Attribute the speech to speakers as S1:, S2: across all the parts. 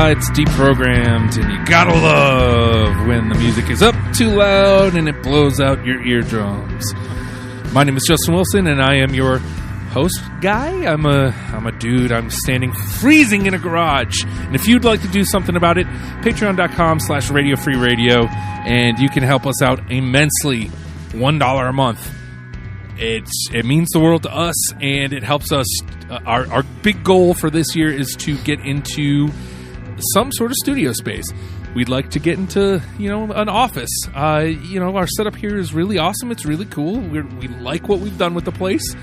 S1: It's deprogrammed, and you gotta love when the music is up too loud and it blows out your eardrums. My name is Justin Wilson, and I am your host guy. I'm a dude. I'm standing freezing in a garage. And if you'd like to do something about it, patreon.com/Radio Free Radio, and you can help us out immensely. $1 a month. It means the world to us, and it helps us. Our big goal for this year is to get into some sort of studio space. We'd like to get into, an office. Our setup here is really awesome. It's really cool. We like what we've done with the place,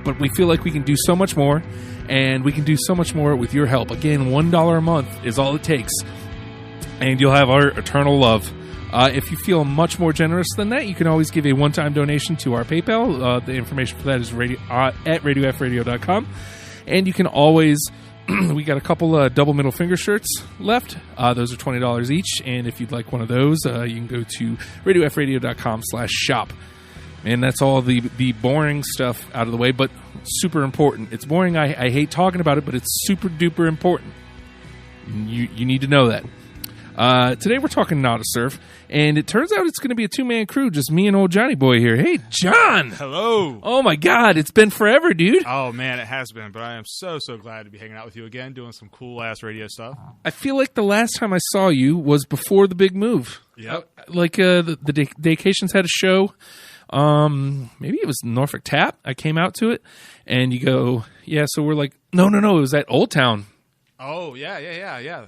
S1: but we feel like we can do so much more, and we can do so much more with your help. Again, $1 a month is all it takes, and you'll have our eternal love. If you feel much more generous than that, you can always give a one-time donation to our PayPal. The information for that is at radiofradio.com. And you can always, we got a couple double middle finger shirts left. Those are $20 each. And if you'd like one of those, you can go to radiofradio.com/shop. And that's all the boring stuff out of the way, but super important. It's boring. I hate talking about it, but it's super duper important. You need to know that. Today we're talking Not a Surf, and it turns out it's going to be a two-man crew, just me and old Johnny Boy here. Hey, John!
S2: Hello!
S1: Oh my God, it's been forever, dude.
S2: Oh man, it has been, but I am so glad to be hanging out with you again, doing some cool-ass radio stuff.
S1: I feel like the last time I saw you was before the big move.
S2: Yep.
S1: The Daycations had a show. Maybe it was Norfolk Tap. I came out to it, and you go, yeah, so we're like, no, it was at Old Town.
S2: Oh, yeah.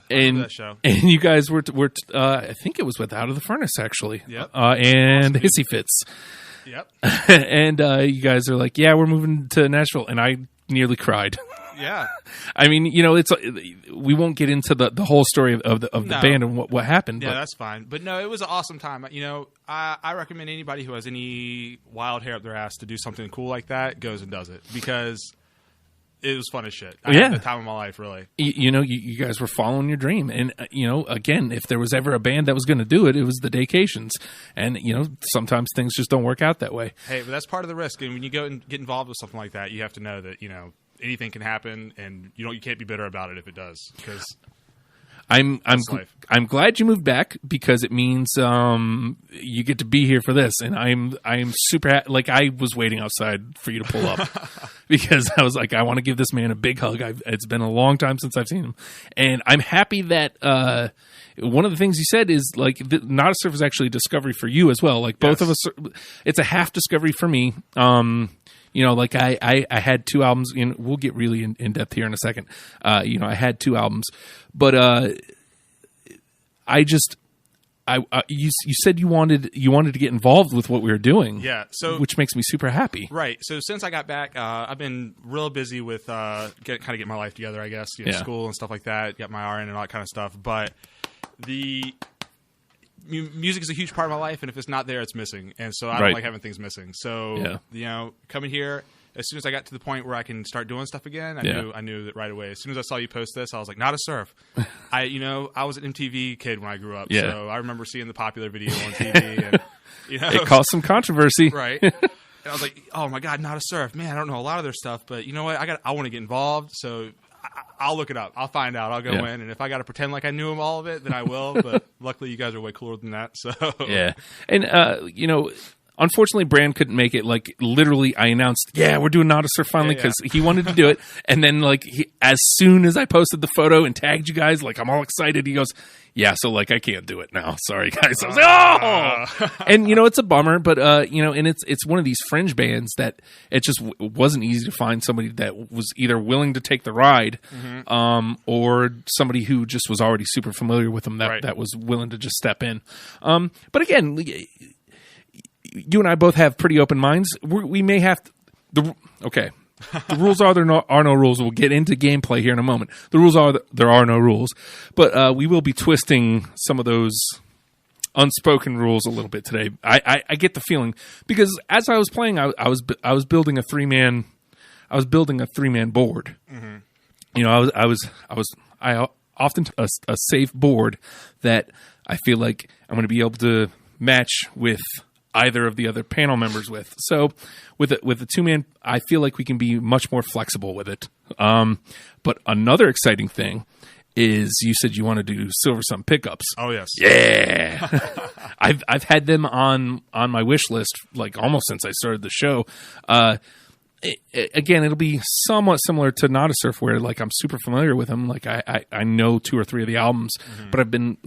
S1: And
S2: that show.
S1: And you guys were I think it was with Out of the Furnace, actually.
S2: Yep.
S1: And awesome. Hissy Fits.
S2: Yep.
S1: And you guys are like, yeah, we're moving to Nashville. And I nearly cried.
S2: Yeah.
S1: I mean, we won't get into the whole story of the band and what happened.
S2: Yeah, that's fine. But no, it was an awesome time. I recommend anybody who has any wild hair up their ass to do something cool like that goes and does it, because it was fun as shit. I had the time of my life, really. You guys were following your dream. And, again, if there was ever a band that was going to do it, it was the Daycations. And, sometimes things just don't work out that way. Hey, but that's part of the risk. And when you go and get involved with something like that, you have to know that, anything can happen, and you can't be bitter about it if it does. Because
S1: I'm glad you moved back, because it means you get to be here for this, and I'm super like I was waiting outside for you to pull up because I was like, I want to give this man a big hug. It's been a long time since I've seen him, and I'm happy that one of the things you said is like Not a Surf is actually a discovery for you as well. Like both of us, it's a half discovery for me. I had two albums, and we'll get really in depth here in a second. I had two albums, but you said you wanted to get involved with what we were doing.
S2: Yeah.
S1: Which makes me super happy.
S2: Right. So since I got back, I've been real busy with getting my life together, I guess, school and stuff like that, got my RN and all that kind of stuff. But the music is a huge part of my life, and if it's not there, it's missing. And so I don't like having things missing. So, coming here, as soon as I got to the point where I can start doing stuff again, I knew that right away. As soon as I saw you post this, I was like, Not a Surf. I was an MTV kid when I grew up, so I remember seeing the Popular video on TV, and
S1: it caused some controversy,
S2: right? And I was like, oh my God, Not a Surf, man! I don't know a lot of their stuff, but you know what? I want to get involved, so I'll look it up. I'll find out. I'll go in, and if I got to pretend like I knew all of it, then I will. But luckily, you guys are way cooler than that. So
S1: and unfortunately, Brand couldn't make it. Like literally, I announced, we're doing Not a Surf finally, because he wanted to do it. And then as soon as I posted the photo and tagged you guys, I'm all excited. He goes, so I can't do it now. Sorry, guys. I was like, oh! And, it's a bummer, but, and it's one of these fringe bands that it just wasn't easy to find somebody that was either willing to take the ride, or somebody who just was already super familiar with them that was willing to just step in. But again, you and I both have pretty open minds. We may have to, okay. The rules are there are no rules. We'll get into gameplay here in a moment. The rules are there are no rules, but we will be twisting some of those unspoken rules a little bit today. I get the feeling, because as I was playing, I was building a three-man board. Mm-hmm. I often a safe board that I feel like I'm going to be able to match with either of the other panel members with. So with the two-man, I feel like we can be much more flexible with it. But another exciting thing is you said you want to do Silversun Pickups.
S2: Oh yes,
S1: yeah. I've had them on my wish list like almost since I started the show. Again, it'll be somewhat similar to Not a Surf, where like I'm super familiar with them. Like I know 2 or 3 of the albums, but I've been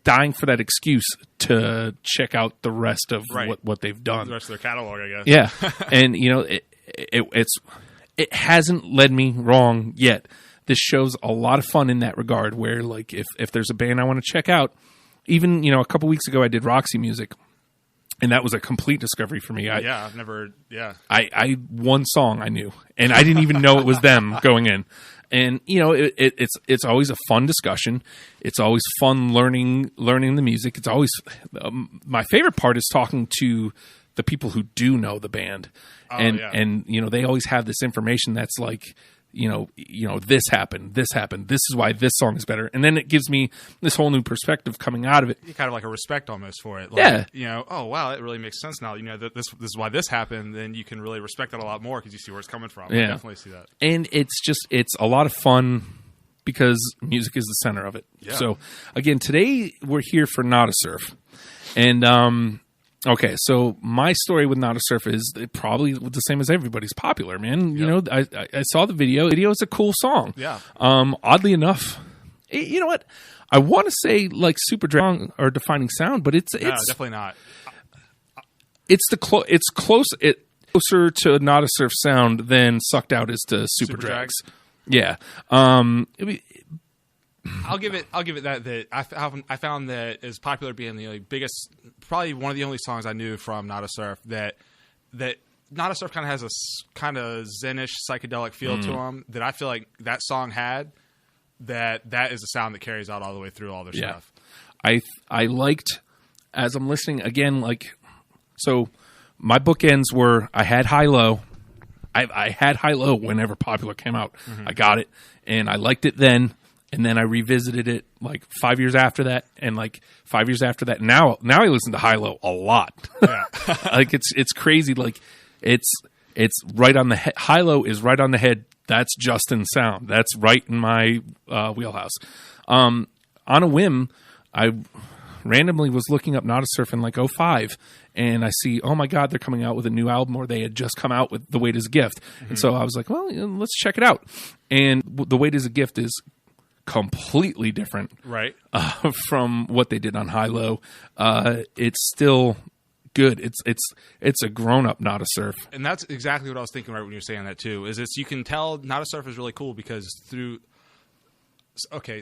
S1: dying for that excuse to check out the rest of what they've done,
S2: the rest of their catalog, I guess.
S1: Yeah, and you know it hasn't led me wrong yet. This show's a lot of fun in that regard, where like if there's a band I want to check out, even a couple weeks ago I did Roxy Music. And that was a complete discovery for me.
S2: I've never.
S1: I one song I knew, and I didn't even know it was them going in. And it's always a fun discussion. It's always fun learning the music. It's always my favorite part is talking to the people who do know the band, and they always have this information that's like. This happened. This is why this song is better. And then it gives me this whole new perspective coming out of it.
S2: You kind of like a respect almost for it. Like,
S1: yeah.
S2: Oh, wow, it really makes sense now. This is why this happened. Then you can really respect it a lot more because you see where it's coming from.
S1: Yeah.
S2: I definitely see that.
S1: And it's a lot of fun because music is the center of it.
S2: Yeah.
S1: So, again, today we're here for Not a Surf. And, okay, so my story with Not a Surf is probably the same as everybody's. Popular, man.
S2: Yep.
S1: I saw the video. The video is a cool song.
S2: Yeah.
S1: Oddly enough, you know what? I want to say like Super Drag or Defining Sound, but it's
S2: definitely not.
S1: It's closer to Not a Surf sound than Sucked Out is to Super Drags. Yeah.
S2: I'll give it that I found that as popular being the biggest, probably one of the only songs I knew from Not a Surf that Not a Surf kind of has a kind of zen-ish psychedelic feel to them that I feel like that song had. That is the sound that carries out all the way through all their stuff.
S1: I liked as I'm listening again, like, so my bookends were I had High Low. I had High Low whenever Popular came out. I got it and I liked it then. And then I revisited it like 5 years after that, and like 5 years after that. Now I listen to High Low a lot.
S2: Yeah.
S1: Like it's crazy. Like it's right on the head. High Low is right on the head. That's Justin's sound. That's right in my wheelhouse. On a whim, I randomly was looking up Not a Surf in like 2005, and I see, oh my God, they're coming out with a new album, or they had just come out with The Weight Is a Gift. And so I was like, well, let's check it out. And The Weight Is a Gift is completely different from what they did on High Low. It's still good. It's a grown-up Not a Surf.
S2: And that's exactly what I was thinking right when you were saying that too, is you can tell Not a Surf is really cool because so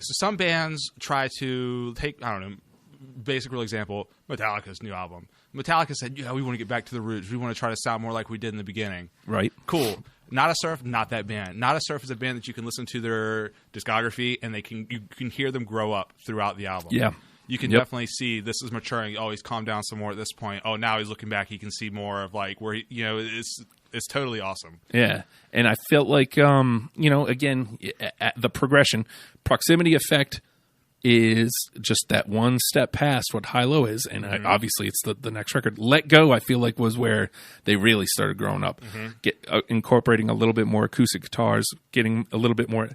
S2: some bands try to take, I don't know, basic real example, Metallica's new album. Metallica said, we want to get back to the roots. We want to try to sound more like we did in the beginning.
S1: Right.
S2: Cool. Not a Surf, not that band. Not a Surf is a band that you can listen to their discography and you can hear them grow up throughout the album.
S1: Yeah.
S2: You can definitely see this is maturing. Oh, he's calmed down some more at this point. Oh, now he's looking back. He can see more of like where it's totally awesome.
S1: Yeah. And I felt like, again, the progression, Proximity Effect is just that one step past what High Low is, and obviously it's the next record. Let Go, I feel like, was where they really started growing up, incorporating a little bit more acoustic guitars, getting a little bit more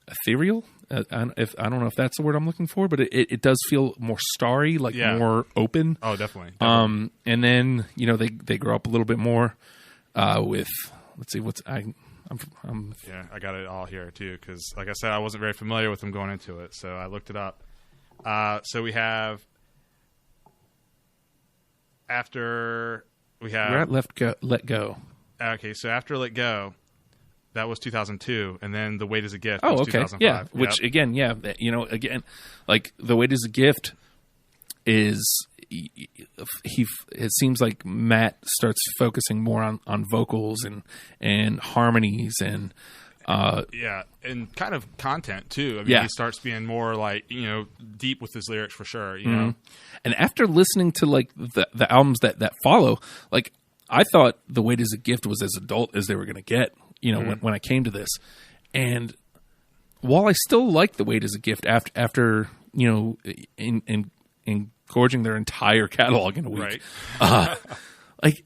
S1: ethereal. I don't know if that's the word I'm looking for, but it does feel more starry, like more open.
S2: Oh, definitely.
S1: And then they grow up a little bit more with, let's see,
S2: I got it all here too because, like I said, I wasn't very familiar with them going into it, so I looked it up. So we have we're
S1: at Let Go.
S2: Okay, so after Let Go, that was 2002, and then The Weight Is a Gift.
S1: Oh,
S2: was
S1: okay,
S2: 2005.
S1: yeah. Which again, again, like The Weight Is a Gift is. It seems like Matt starts focusing more on vocals and harmonies and
S2: and kind of content too. I mean, he starts being more like deep with his lyrics for sure. You know,
S1: and after listening to like the albums that follow, like I thought The Weight Is a Gift was as adult as they were going to get. When I came to this, and while I still like The Weight Is a Gift after in gorging their entire catalog in a week.
S2: Right.
S1: Like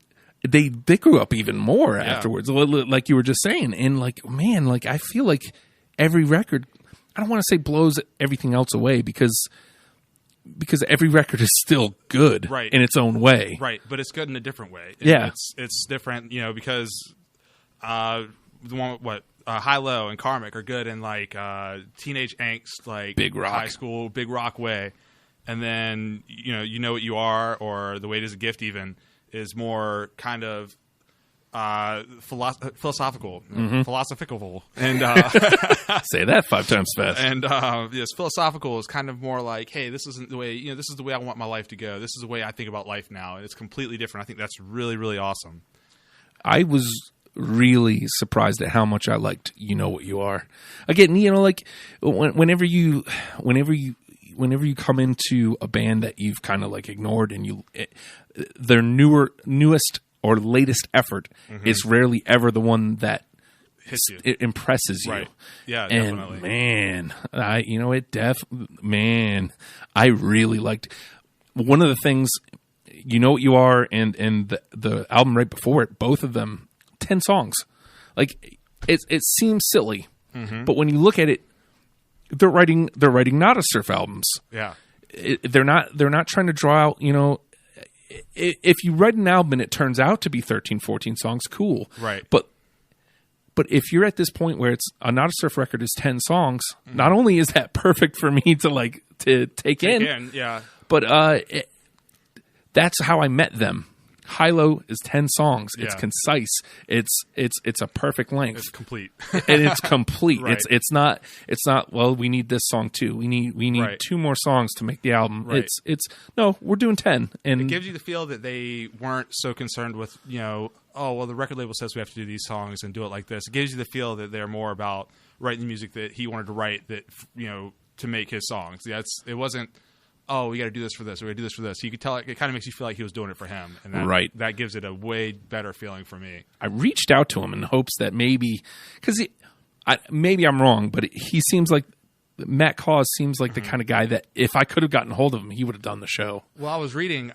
S1: they grew up even more afterwards, like you were just saying. And like, man, like I feel like every record I don't want to say blows everything else away because every record is still good in its own way.
S2: Right, but it's good in a different way.
S1: Yeah.
S2: It's different, because the one High Low and Karmic are good in like teenage angst, like
S1: big rock,
S2: high school, big rock way. And then you know what you are, or The Weight Is a Gift even is more kind of philosophical, and
S1: say that 5 times fast.
S2: And yes, philosophical is kind of more like, hey, this isn't the way, this is the way I want my life to go. This is the way I think about life now, and it's completely different. I think that's really, really awesome.
S1: I was really surprised at how much I liked You Know What You Are. Again, like whenever you come into a band that you've kind of like ignored, and their newest or latest effort is rarely ever the one that
S2: hits you.
S1: It impresses you.
S2: Right. Yeah,
S1: and
S2: definitely.
S1: I really liked one of the things. You Know What You Are and the album right before it, both of them 10 songs. Like it seems silly, but when you look at it, they're writing Nada Surf albums.
S2: Yeah,
S1: they're not trying to draw out. If you write an album and it turns out to be 13, 14 songs, cool.
S2: Right.
S1: But if you're at this point where it's a Nada Surf record is 10 songs, not only is that perfect for me to take in,
S2: yeah,
S1: but that's how I met them. High Low is 10 songs. It's
S2: Yeah.
S1: concise. It's a perfect length.
S2: it's complete.
S1: And it's complete.
S2: Right.
S1: It's not. Well, we need this song too. We need
S2: Right.
S1: 2 more songs to make the album.
S2: Right.
S1: No, we're doing 10. And
S2: It gives you the feel that they weren't so concerned with, oh, well, the record label says we have to do these songs and do it like this. It gives you the feel that they're more about writing the music that he wanted to write, that to make his songs. It wasn't, oh, we got to do this for this, or we got to do this for this. You could tell it kind of makes you feel like he was doing it for him, and that gives it a way better feeling for me.
S1: I reached out to him in hopes that maybe, because maybe I'm wrong, but he seems like Matt Cause seems like the kind of guy that if I could have gotten a hold of him, he would have done the show.
S2: Well, I was reading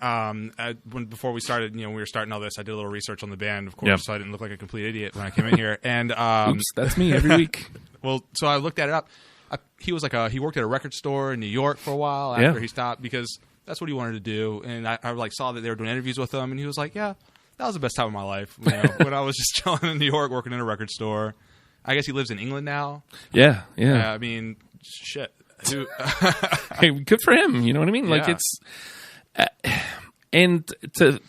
S2: before we started. We were starting all this. I did a little research on the band, of course, so I didn't look like a complete idiot when I came in here. And
S1: oops, that's me every week.
S2: Well, so I looked at it up. He was he worked at a record store in New York for a while after he stopped, because that's what he wanted to do. And I saw that they were doing interviews with him, and he was like, yeah, that was the best time of my life. When I was just chilling in New York, working in a record store. I guess he lives in England now.
S1: Yeah.
S2: I mean, shit.
S1: Hey, good for him. You know what I mean? Like it's, and to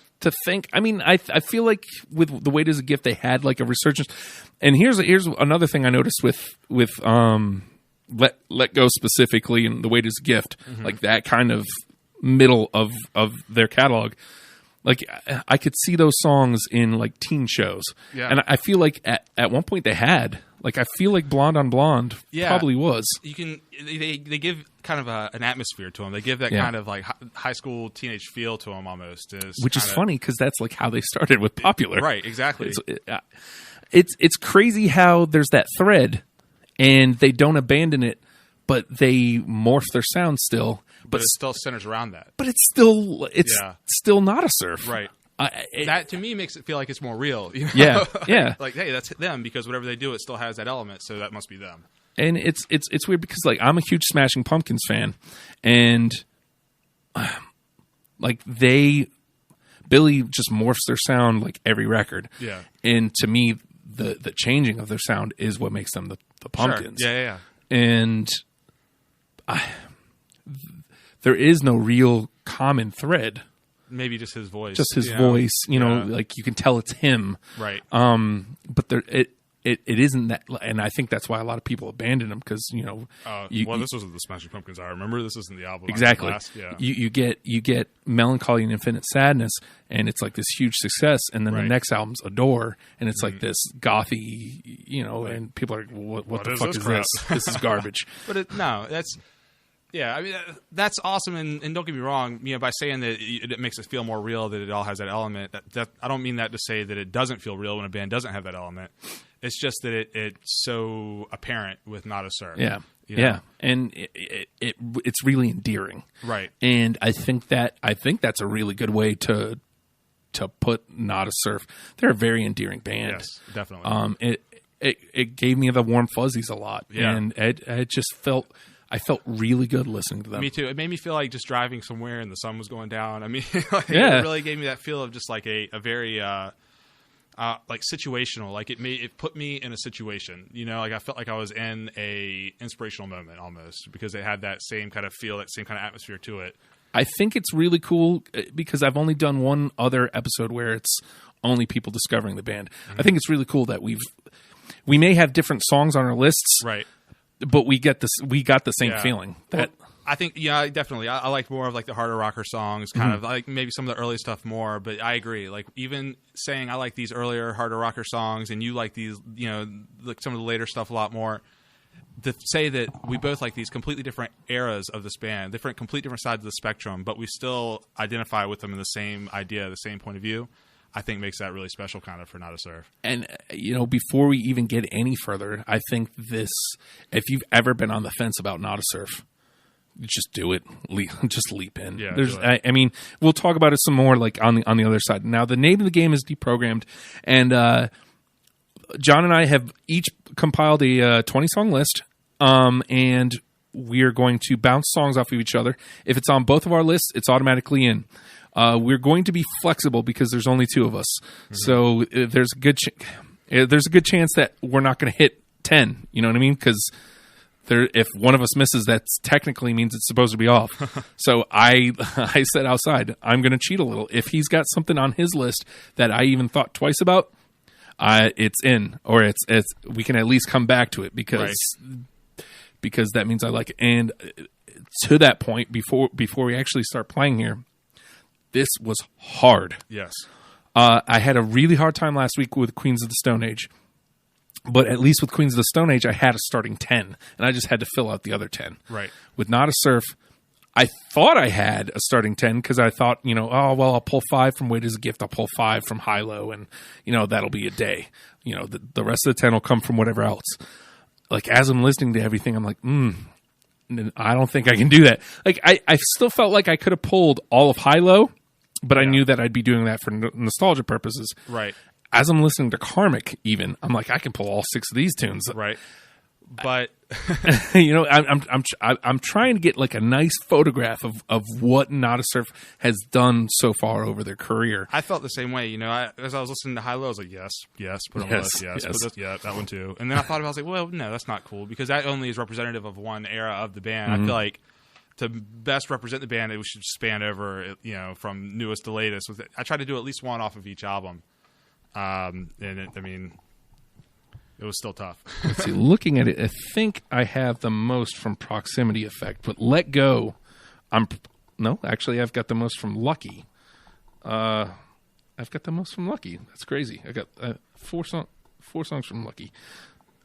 S1: think, I mean, I feel like with The Weight Is a Gift, they had like a resurgence. And here's another thing I noticed with Let Go specifically, and The Weight Is a Gift, like that kind of middle of their catalog. Like I could see those songs in like teen shows, and I feel like at one point they had. Like I feel like Blonde on Blonde probably was.
S2: You can they give kind of an atmosphere to them. They give that kind of like high school teenage feel to them almost.
S1: Which is funny because that's like how they started with Popular.
S2: Right, exactly.
S1: It's crazy how there's that thread, and they don't abandon it, but they morph their sound still.
S2: But it still centers around that.
S1: But it's still Nada Surf.
S2: Right. That to me makes it feel like it's more real.
S1: Yeah.
S2: Like, hey, that's them, because whatever they do, it still has that element, so that must be them.
S1: And it's weird because like I'm a huge Smashing Pumpkins fan, and like Billy just morphs their sound like every record.
S2: Yeah.
S1: And to me, the changing of their sound is what makes them the Pumpkins.
S2: Sure. Yeah.
S1: And there is no real common thread.
S2: Maybe just his voice.
S1: Just his voice, like you can tell it's him.
S2: Right.
S1: But it isn't that, and I think that's why a lot of people abandon him because
S2: this wasn't the Smashing Pumpkins I remember. This isn't the album.
S1: Exactly.
S2: Yeah.
S1: You get Melancholy and Infinite Sadness, and it's like this huge success, and then the next album's Adore, and it's like this gothy, and people are like, what the fuck is this? This is garbage.
S2: But that's. Yeah, I mean, that's awesome, and don't get me wrong, by saying that it makes it feel more real, that it all has that element, that I don't mean that to say that it doesn't feel real when a band doesn't have that element. It's just that it's so apparent with Nada Surf.
S1: Yeah, and it's really endearing.
S2: Right.
S1: And I think that's a really good way to put Nada Surf. They're a very endearing band.
S2: Yes, definitely.
S1: it gave me the warm fuzzies a lot,
S2: Yeah.
S1: and I felt really good listening to them.
S2: Me too. It made me feel like just driving somewhere and the sun was going down. I mean, like,
S1: Yeah.
S2: it really gave me that feel of just like a very like situational. Like it put me in a situation. You know, like I felt like I was in a inspirational moment almost because it had that same kind of feel, that same kind of atmosphere to it.
S1: I think it's really cool because I've only done one other episode where it's only people discovering the band. I think it's really cool that we may have different songs on our lists,
S2: Right.
S1: but we got the same
S2: Yeah.
S1: feeling. That
S2: I think, yeah, definitely. I like more of like the harder rocker songs, kind of like maybe some of the early stuff more. But I agree. Like even saying I like these earlier harder rocker songs, and you like these, you know, like some of the later stuff a lot more. To say that we both like these completely different eras of this band, completely different sides of the spectrum, but we still identify with them in the same idea, the same point of view, I think makes that really special kind of for Not a Surf.
S1: And, you know, before we even get any further, I think if you've ever been on the fence about Not a Surf, just do it. Just leap in.
S2: Yeah,
S1: I mean, we'll talk about it some more like on the other side. Now, the name of the game is Deprogrammed, and John and I have each compiled a 20-song list, and we're going to bounce songs off of each other. If it's on both of our lists, it's automatically in. We're going to be flexible because there's only two of us, so there's a good chance that we're not going to hit 10. You know what I mean? Because if one of us misses, that technically means it's supposed to be off. So I said outside, I'm going to cheat a little. If he's got something on his list that I even thought twice about, it's in, or it's we can at least come back to it because that means I like it. And to that point, before we actually start playing here, this was hard.
S2: Yes.
S1: I had a really hard time last week with Queens of the Stone Age, but at least with Queens of the Stone Age, I had a starting 10, and I just had to fill out the other 10.
S2: Right.
S1: With Not a Surf, I thought I had a starting 10 because I thought, you know, oh, well, I'll pull 5 from Wait as a Gift. I'll pull 5 from High-Low, and, you know, that'll be a day. You know, the rest of the 10 will come from whatever else. Like, as I'm listening to everything, I'm like, I don't think I can do that. Like, I still felt like I could have pulled all of High-Low, but I knew that I'd be doing that for nostalgia purposes.
S2: Right.
S1: As I'm listening to Karmic, even, I'm like, I can pull all 6 of these tunes.
S2: Right. But
S1: you know, I'm trying to get like a nice photograph of what Not a Surf has done so far over their career.
S2: I felt the same way. You know, as I was listening to High-Low, I was like, yes, put on the list,
S1: yes.
S2: put this, yeah, that one too. And then I thought about it, I was like, well, no, that's not cool because that only is representative of one era of the band. I feel like to best represent the band, it should span over, you know, from newest to latest. I tried to do at least one off of each album, and it was still tough.
S1: Let's see. Looking at it, I think I have the most from Proximity Effect, but Let Go, actually, I've got the most from Lucky. I've got the most from Lucky. That's crazy. I got 4 songs from Lucky.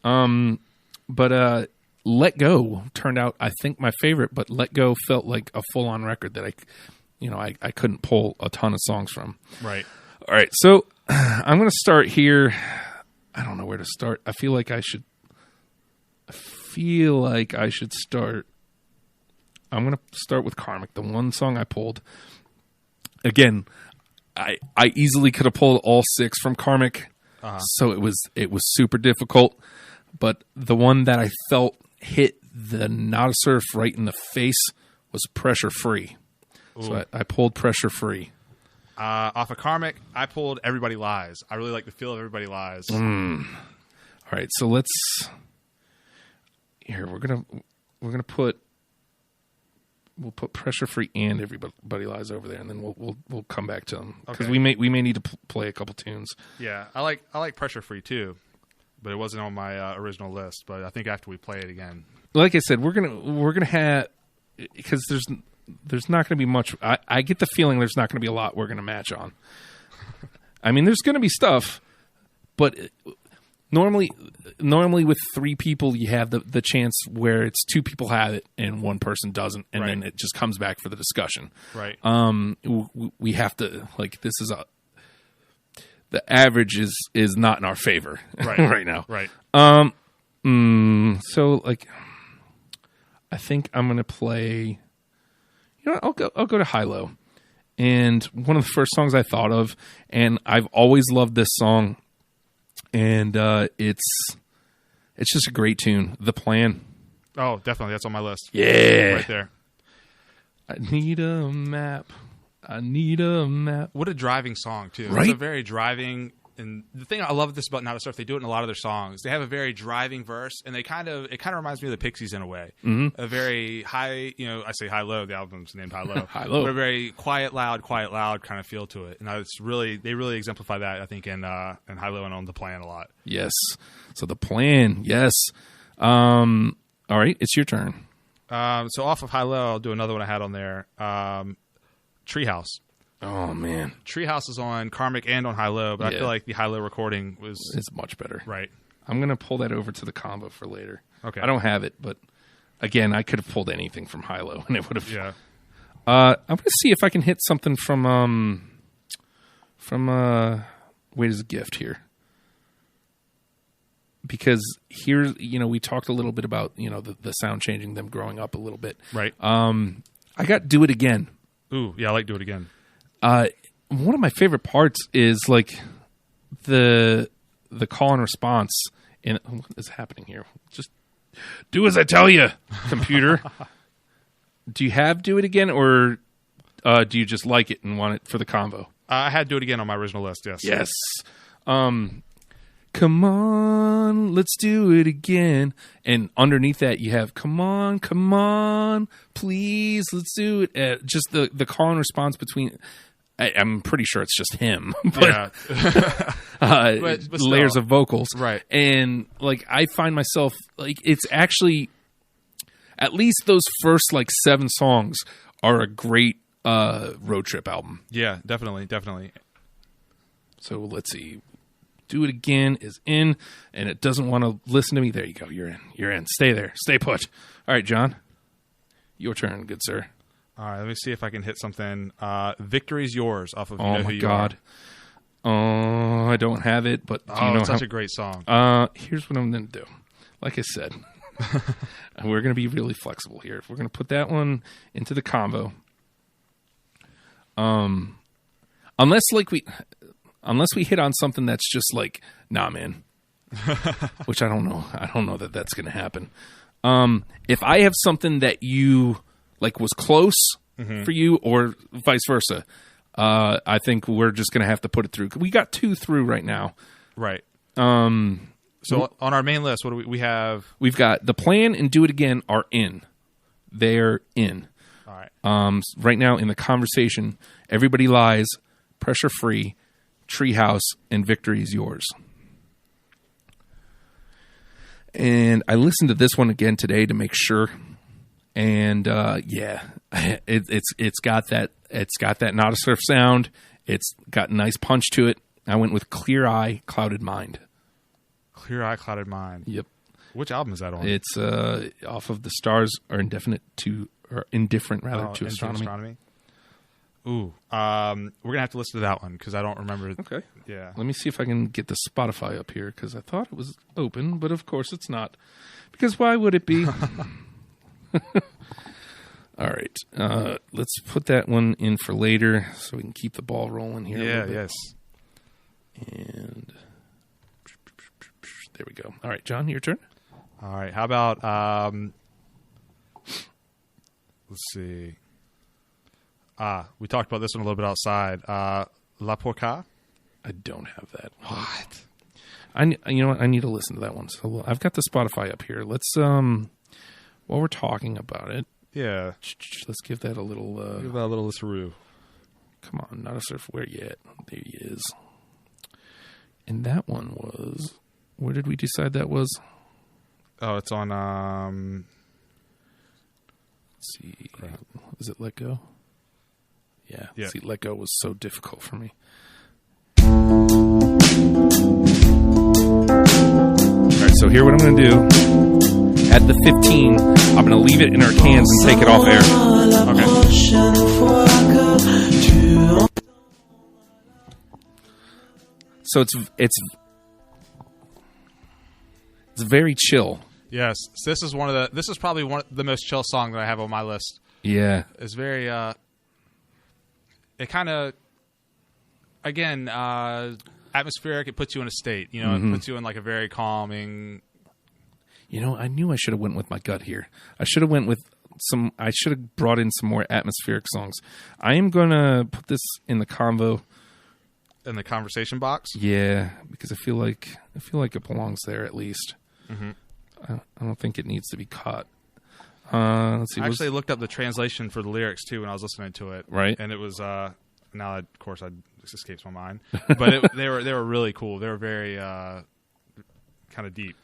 S1: But Let Go turned out, I think, my favorite. But Let Go felt like a full-on record that I couldn't pull a ton of songs from.
S2: Right.
S1: All right. So I'm going to start here. I don't know where to start. I feel like I should start. I'm going to start with Karmic, the one song I pulled. Again, I easily could have pulled all 6 from Karmic, so it was super difficult. But the one that I felt hit the Not a Surf right in the face was Pressure Free. Ooh. So I pulled Pressure Free.
S2: Off of Karmic, I pulled Everybody Lies. I really like the feel of Everybody Lies.
S1: All right, so we're gonna put Pressure Free and Everybody Lies over there, and then we'll come back to them because we may need to play a couple tunes.
S2: Yeah, I like Pressure Free too, but it wasn't on my original list. But I think after we play it again,
S1: like I said, we're gonna have, because there's not going to be much. I get the feeling there's not going to be a lot we're going to match on. I mean, there's going to be stuff, but normally with 3 people, you have the chance where it's 2 people have it and 1 person doesn't, and then it just comes back for the discussion.
S2: Right.
S1: We have to, like, this is the average is not in our favor right now.
S2: Right.
S1: So like, I think I'm going to play. You know, I'll go to High-Low. And one of the first songs I thought of, and I've always loved this song, and it's It's just a great tune. The Plan.
S2: Oh, definitely. That's on my list.
S1: Yeah.
S2: Right there.
S1: I need a map. I need a map.
S2: What a driving song, too.
S1: Right?
S2: It's a very driving... And the thing I love this about Not a Surf, they do it in a lot of their songs. They have a very driving verse, and it kind of reminds me of the Pixies in a way. Mm-hmm. A very high, I say high low. The album's named High Low.
S1: High Low.
S2: But a very quiet loud kind of feel to it, and they really exemplify that. I think in High Low and on The Plan a lot.
S1: Yes. So The Plan. Yes. All right, it's your turn.
S2: So off of High Low, I'll do another one I had on there. Treehouse.
S1: Oh, man.
S2: Treehouse is on Karmic and on High Low, but I feel like the High Low recording
S1: it's much better.
S2: Right.
S1: I'm going to pull that over to the combo for later.
S2: Okay.
S1: I don't have it, but again, I could have pulled anything from High Low, and it would have.
S2: Yeah.
S1: I'm going to see if I can hit something from Wait as a Gift here. Because here, we talked a little bit about, the sound changing, them growing up a little bit.
S2: Right.
S1: I got Do It Again.
S2: Ooh, yeah, I like Do It Again.
S1: One of my favorite parts is like the call and response. And what is happening here? Just do as I tell you, computer. Do you have Do It Again, or do you just like it and want it for the combo?
S2: I had Do It Again on my original list. Yes.
S1: Yes. Come on, let's do it again. And underneath that, you have come on, please, let's do it. Just the call and response between. I'm pretty sure it's just him, but,
S2: yeah.
S1: but layers of vocals,
S2: right?
S1: And like I find myself like it's actually at least those first like 7 songs are a great road trip album.
S2: Yeah, definitely.
S1: So let's see. Do It Again is in, and it doesn't want to listen to me. There you go. You're in. Stay there. Stay put. All right, John. Your turn, good sir.
S2: All right, let me see if I can hit something. Victory's Yours off of You
S1: Oh,
S2: Know
S1: my
S2: Who You
S1: God.
S2: Are.
S1: Oh, I don't have it, but
S2: it's such a great song.
S1: Here's what I'm going to do. Like I said, we're going to be really flexible here. If we're going to put that one into the combo, unless we hit on something that's just like, nah, man, which I don't know. I don't know that that's going to happen. If I have something that you like was close for you or vice versa, I think we're just going to have to put it through. We got 2 through right now.
S2: Right. So on our main list, what do we have?
S1: We've got The Plan and Do It Again are in. They're in.
S2: All right.
S1: Right now in the conversation, Everybody Lies, Pressure Free, Treehouse, and Victory Is Yours. And I listened to this one again today to make sure. And it's got that Not a Surf sound. It's got a nice punch to it. I went with Clear Eye, Clouded Mind.
S2: Clear Eye, Clouded Mind.
S1: Yep.
S2: Which album is that on?
S1: It's off of The Stars Are Indifferent to Astronomy.
S2: Ooh, we're gonna have to listen to that one because I don't remember.
S1: Okay.
S2: Yeah.
S1: Let me see if I can get the Spotify up here because I thought it was open, but of course it's not. Because why would it be? All right. Let's put that one in for later so we can keep the ball rolling here.
S2: Yeah. Yes.
S1: And there we go. All right, John, your turn.
S2: All right. How about let's see. We talked about this one a little bit outside. La Porca.
S1: I don't have that. What? You know what? I need to listen to that one. So I've got the Spotify up here. Let's while we're talking about it.
S2: Yeah.
S1: Let's give that a little.
S2: Give that a little listeroo.
S1: Come on, Not a Surf. Where yet? There he is. And that one was. Where did we decide that was?
S2: Oh, it's on.
S1: Let's see. Is it Let Go? Yeah. See, Let Go was so difficult for me. All right, so here what I'm going to do. At the 15, I'm going to leave it in our cans and take it off air. Okay. So it's very chill.
S2: Yes, so this is probably the most chill song that I have on my list.
S1: Yeah.
S2: It's very it kind of, again, atmospheric. It puts you in a state, It puts you in like a very calming
S1: I knew I should have went with my gut here. I should have brought in some more atmospheric songs. I am going to put this in the convo.
S2: In the conversation box?
S1: Yeah, because I feel like it belongs there at least. Mm-hmm. I don't think it needs to be caught. Let's see.
S2: I actually looked up the translation for the lyrics too when I was listening to it.
S1: Right.
S2: And it was now of course this escapes my mind, but they were really cool. They were very kind of deep.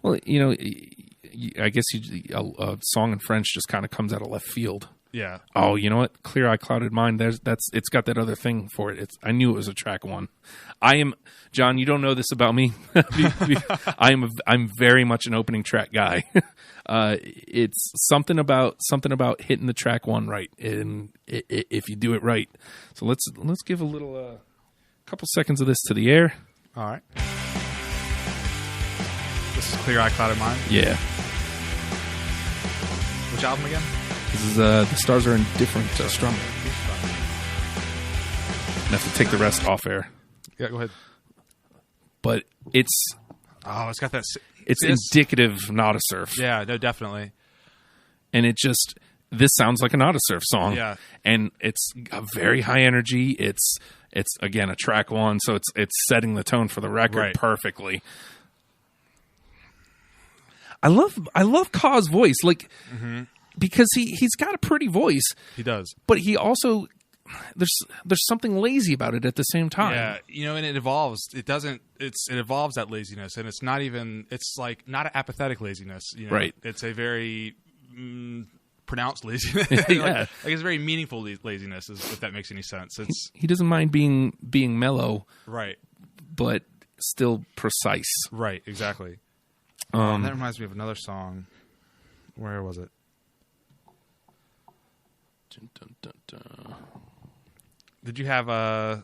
S1: Well, I guess a song in French just kind of comes out of left field.
S2: Yeah.
S1: Oh, you know what? Clear Eye, Clouded Mind. It's got that other thing for it. I knew it was a track one. John. You don't know this about me. I'm very much an opening track guy. It's something about hitting the track one right, and if you do it right. So let's give a little couple seconds of this to the air.
S2: All right. This is Clear Eye, Clouded Mind.
S1: Yeah.
S2: Which album again?
S1: This is The Stars Are Indifferent Strumming. I have to take the rest off air.
S2: Yeah, go ahead.
S1: But it's
S2: got that.
S1: It's indicative Nada Surf.
S2: Yeah, no, definitely.
S1: And this sounds like a Nada Surf song.
S2: Yeah,
S1: and it's a very high energy. It's again a track one, so it's setting the tone for the record perfectly. I love Ka's voice, because he's got a pretty voice.
S2: He does,
S1: but he also there's something lazy about it at the same time.
S2: Yeah, and it evolves. It evolves that laziness, and it's not like not an apathetic laziness.
S1: Right.
S2: It's a very pronounced laziness.
S1: Yeah.
S2: like it's very meaningful laziness, if that makes any sense.
S1: He doesn't mind being mellow,
S2: right,
S1: but still precise.
S2: Right, exactly. That reminds me of another song. Where was it?
S1: Dun, dun, dun, dun.
S2: Did you have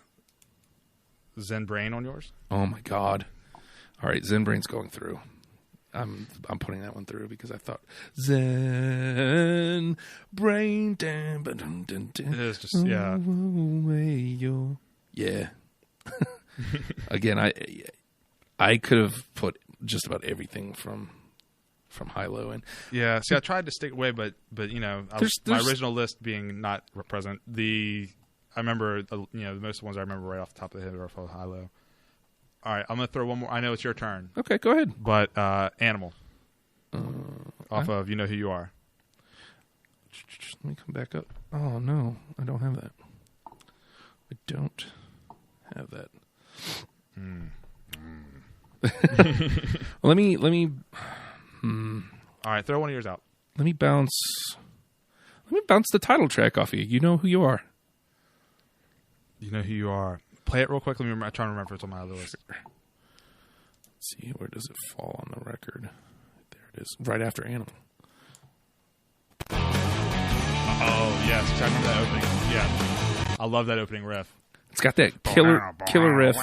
S2: Zen Brain on yours?
S1: Oh my God! All right, Zen Brain's going through. I'm putting that one through because I thought Zen Brain. Dun, dun, dun, dun,
S2: it is just
S1: yeah. Again, I could have put just about everything from Hilo in.
S2: Yeah, see, I tried to stick away, but my original list being not present. I remember most of the ones I remember right off the top of the head are from Hilo. All right, I'm gonna throw one more. I know it's your turn.
S1: Okay, go ahead.
S2: But Animal, off of You Know Who You Are.
S1: Let me come back up. Oh no, I don't have that. I don't have that. Well, let me.
S2: All right, throw one of yours out.
S1: Let me bounce the title track off you. You Know Who You Are.
S2: You Know Who You Are. Play it real quick. I'm trying to remember if it's on my other list.
S1: Let's see, where does it fall on the record? There it is, right after Animal.
S2: Oh yes, I remember that opening. Yeah, I love that opening riff.
S1: It's got that killer riff.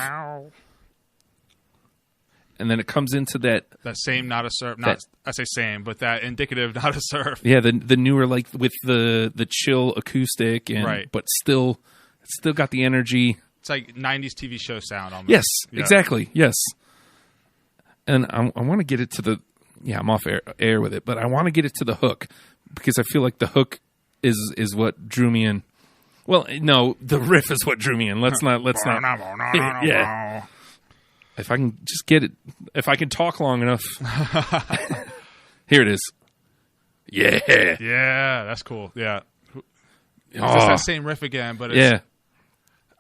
S1: And then it comes into that
S2: same Nada Surf. I say same, but that indicative Nada Surf.
S1: Yeah, the newer, like with the chill acoustic, and but it's still got the energy.
S2: It's like 90s TV show sound almost.
S1: Yes, exactly. Yes. And I want to get it to the I'm off air with it, but I want to get it to the hook because I feel like the hook is what drew me in. Well, no, the riff is what drew me in. Let's not. Yeah. If I can just get it, if I can talk long enough. Here it is. Yeah.
S2: Yeah, that's cool. Yeah. It's just that same riff again, but it's,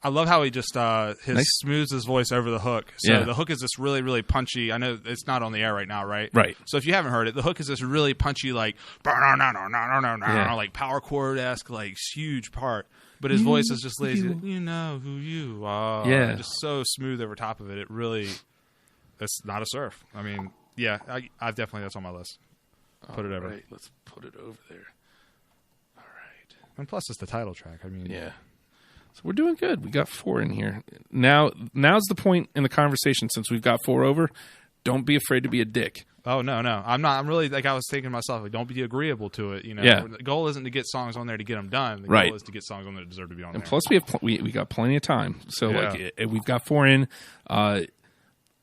S2: I love how he just smooths his voice over the hook. So the hook is this really, really punchy. I know it's not on the air right now, right?
S1: Right.
S2: So if you haven't heard it, the hook is this really punchy, like like power chord-esque, like huge part. But his voice is just lazy. You know who you are.
S1: Yeah.
S2: Just so smooth over top of it. It really, it's Nada Surf. I mean, yeah, I've definitely, that's on my list. Put it over.
S1: Right, let's put it over there. All right.
S2: And plus, it's the title track. I mean,
S1: yeah. So we're doing good. We got 4 in here. Now's the point in the conversation, since we've got 4 over, don't be afraid to be a dick.
S2: Oh, no. I'm not. I'm really, like, I was thinking to myself, like, don't be agreeable to it.
S1: Yeah.
S2: The goal isn't to get songs on there to get them done. The goal is to get songs on there that deserve to be on there.
S1: And plus, we got plenty of time. So, like, we've got 4 in.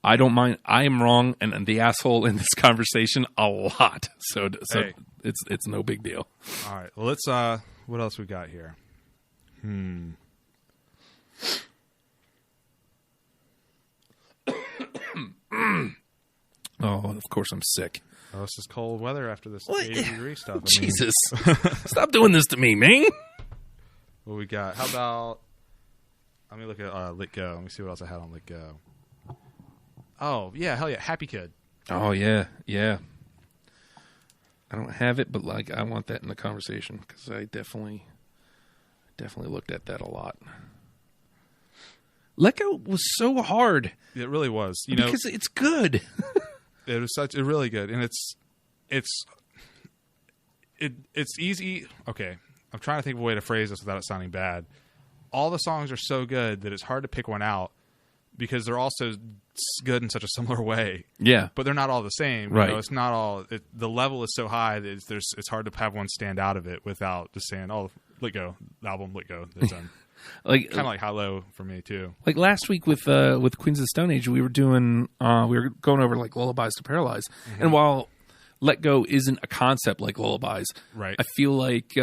S1: I don't mind. I am wrong and the asshole in this conversation a lot. So
S2: Hey.
S1: it's no big deal.
S2: All right. Well, let's. What else we got here?
S1: Oh, of course I'm sick.
S2: Oh, it's just cold weather after this
S1: What?
S2: 80-degree stuff. I mean,
S1: Jesus. Stop doing this to me, man.
S2: what we got? How about? Let me look at Let Go. Let me see what else I had on Let Go. Oh yeah, hell yeah, Happy Kid.
S1: Oh, yeah. Yeah. I don't have it, but like I want that in the conversation because I definitely looked at that a lot. Let Go was so hard.
S2: It really was.
S1: Because it's good.
S2: It was really good, and it's easy. Okay, I'm trying to think of a way to phrase this without it sounding bad. All the songs are so good that it's hard to pick one out because they're all so good in such a similar way.
S1: Yeah.
S2: But they're not all the same.
S1: Right.
S2: It's not all. The level is so high that it's hard to have one stand out of it without just saying, "Oh, Let Go, the album, Let Go." That's
S1: Like
S2: kind of like High Low for me too.
S1: Like last week with Queens of the Stone Age, we were going over like Lullabies to Paralyze, and while Let Go isn't a concept like Lullabies,
S2: Right.
S1: I feel like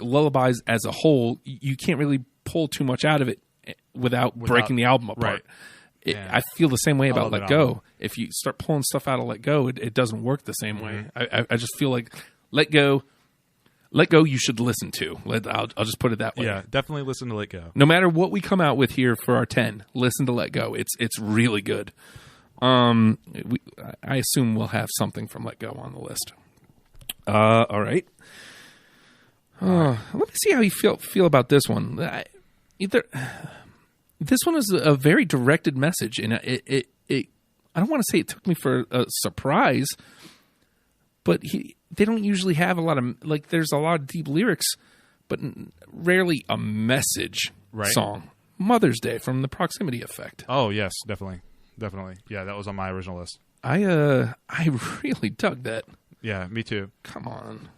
S1: Lullabies as a whole, you can't really pull too much out of it without breaking the album apart.
S2: Right.
S1: I feel the same way about
S2: love
S1: Let
S2: that
S1: Go.
S2: album.
S1: If you start pulling stuff out of Let Go, it doesn't work the same way. I just feel like Let Go, you should listen to. I'll just put it that way.
S2: Yeah, definitely listen to Let Go.
S1: No matter what we come out with here for our 10, listen to Let Go. It's really good. I assume we'll have something from Let Go on the list. All right. Let me see how you feel about this one. This one is a very directed message, and it I don't want to say it took me for a surprise, but they don't usually have a lot of there's a lot of deep lyrics, but rarely a message song. Mother's Day from the Proximity Effect.
S2: Oh yes, definitely. Yeah, that was on my original list.
S1: I really dug that.
S2: Yeah, me too.
S1: Come on,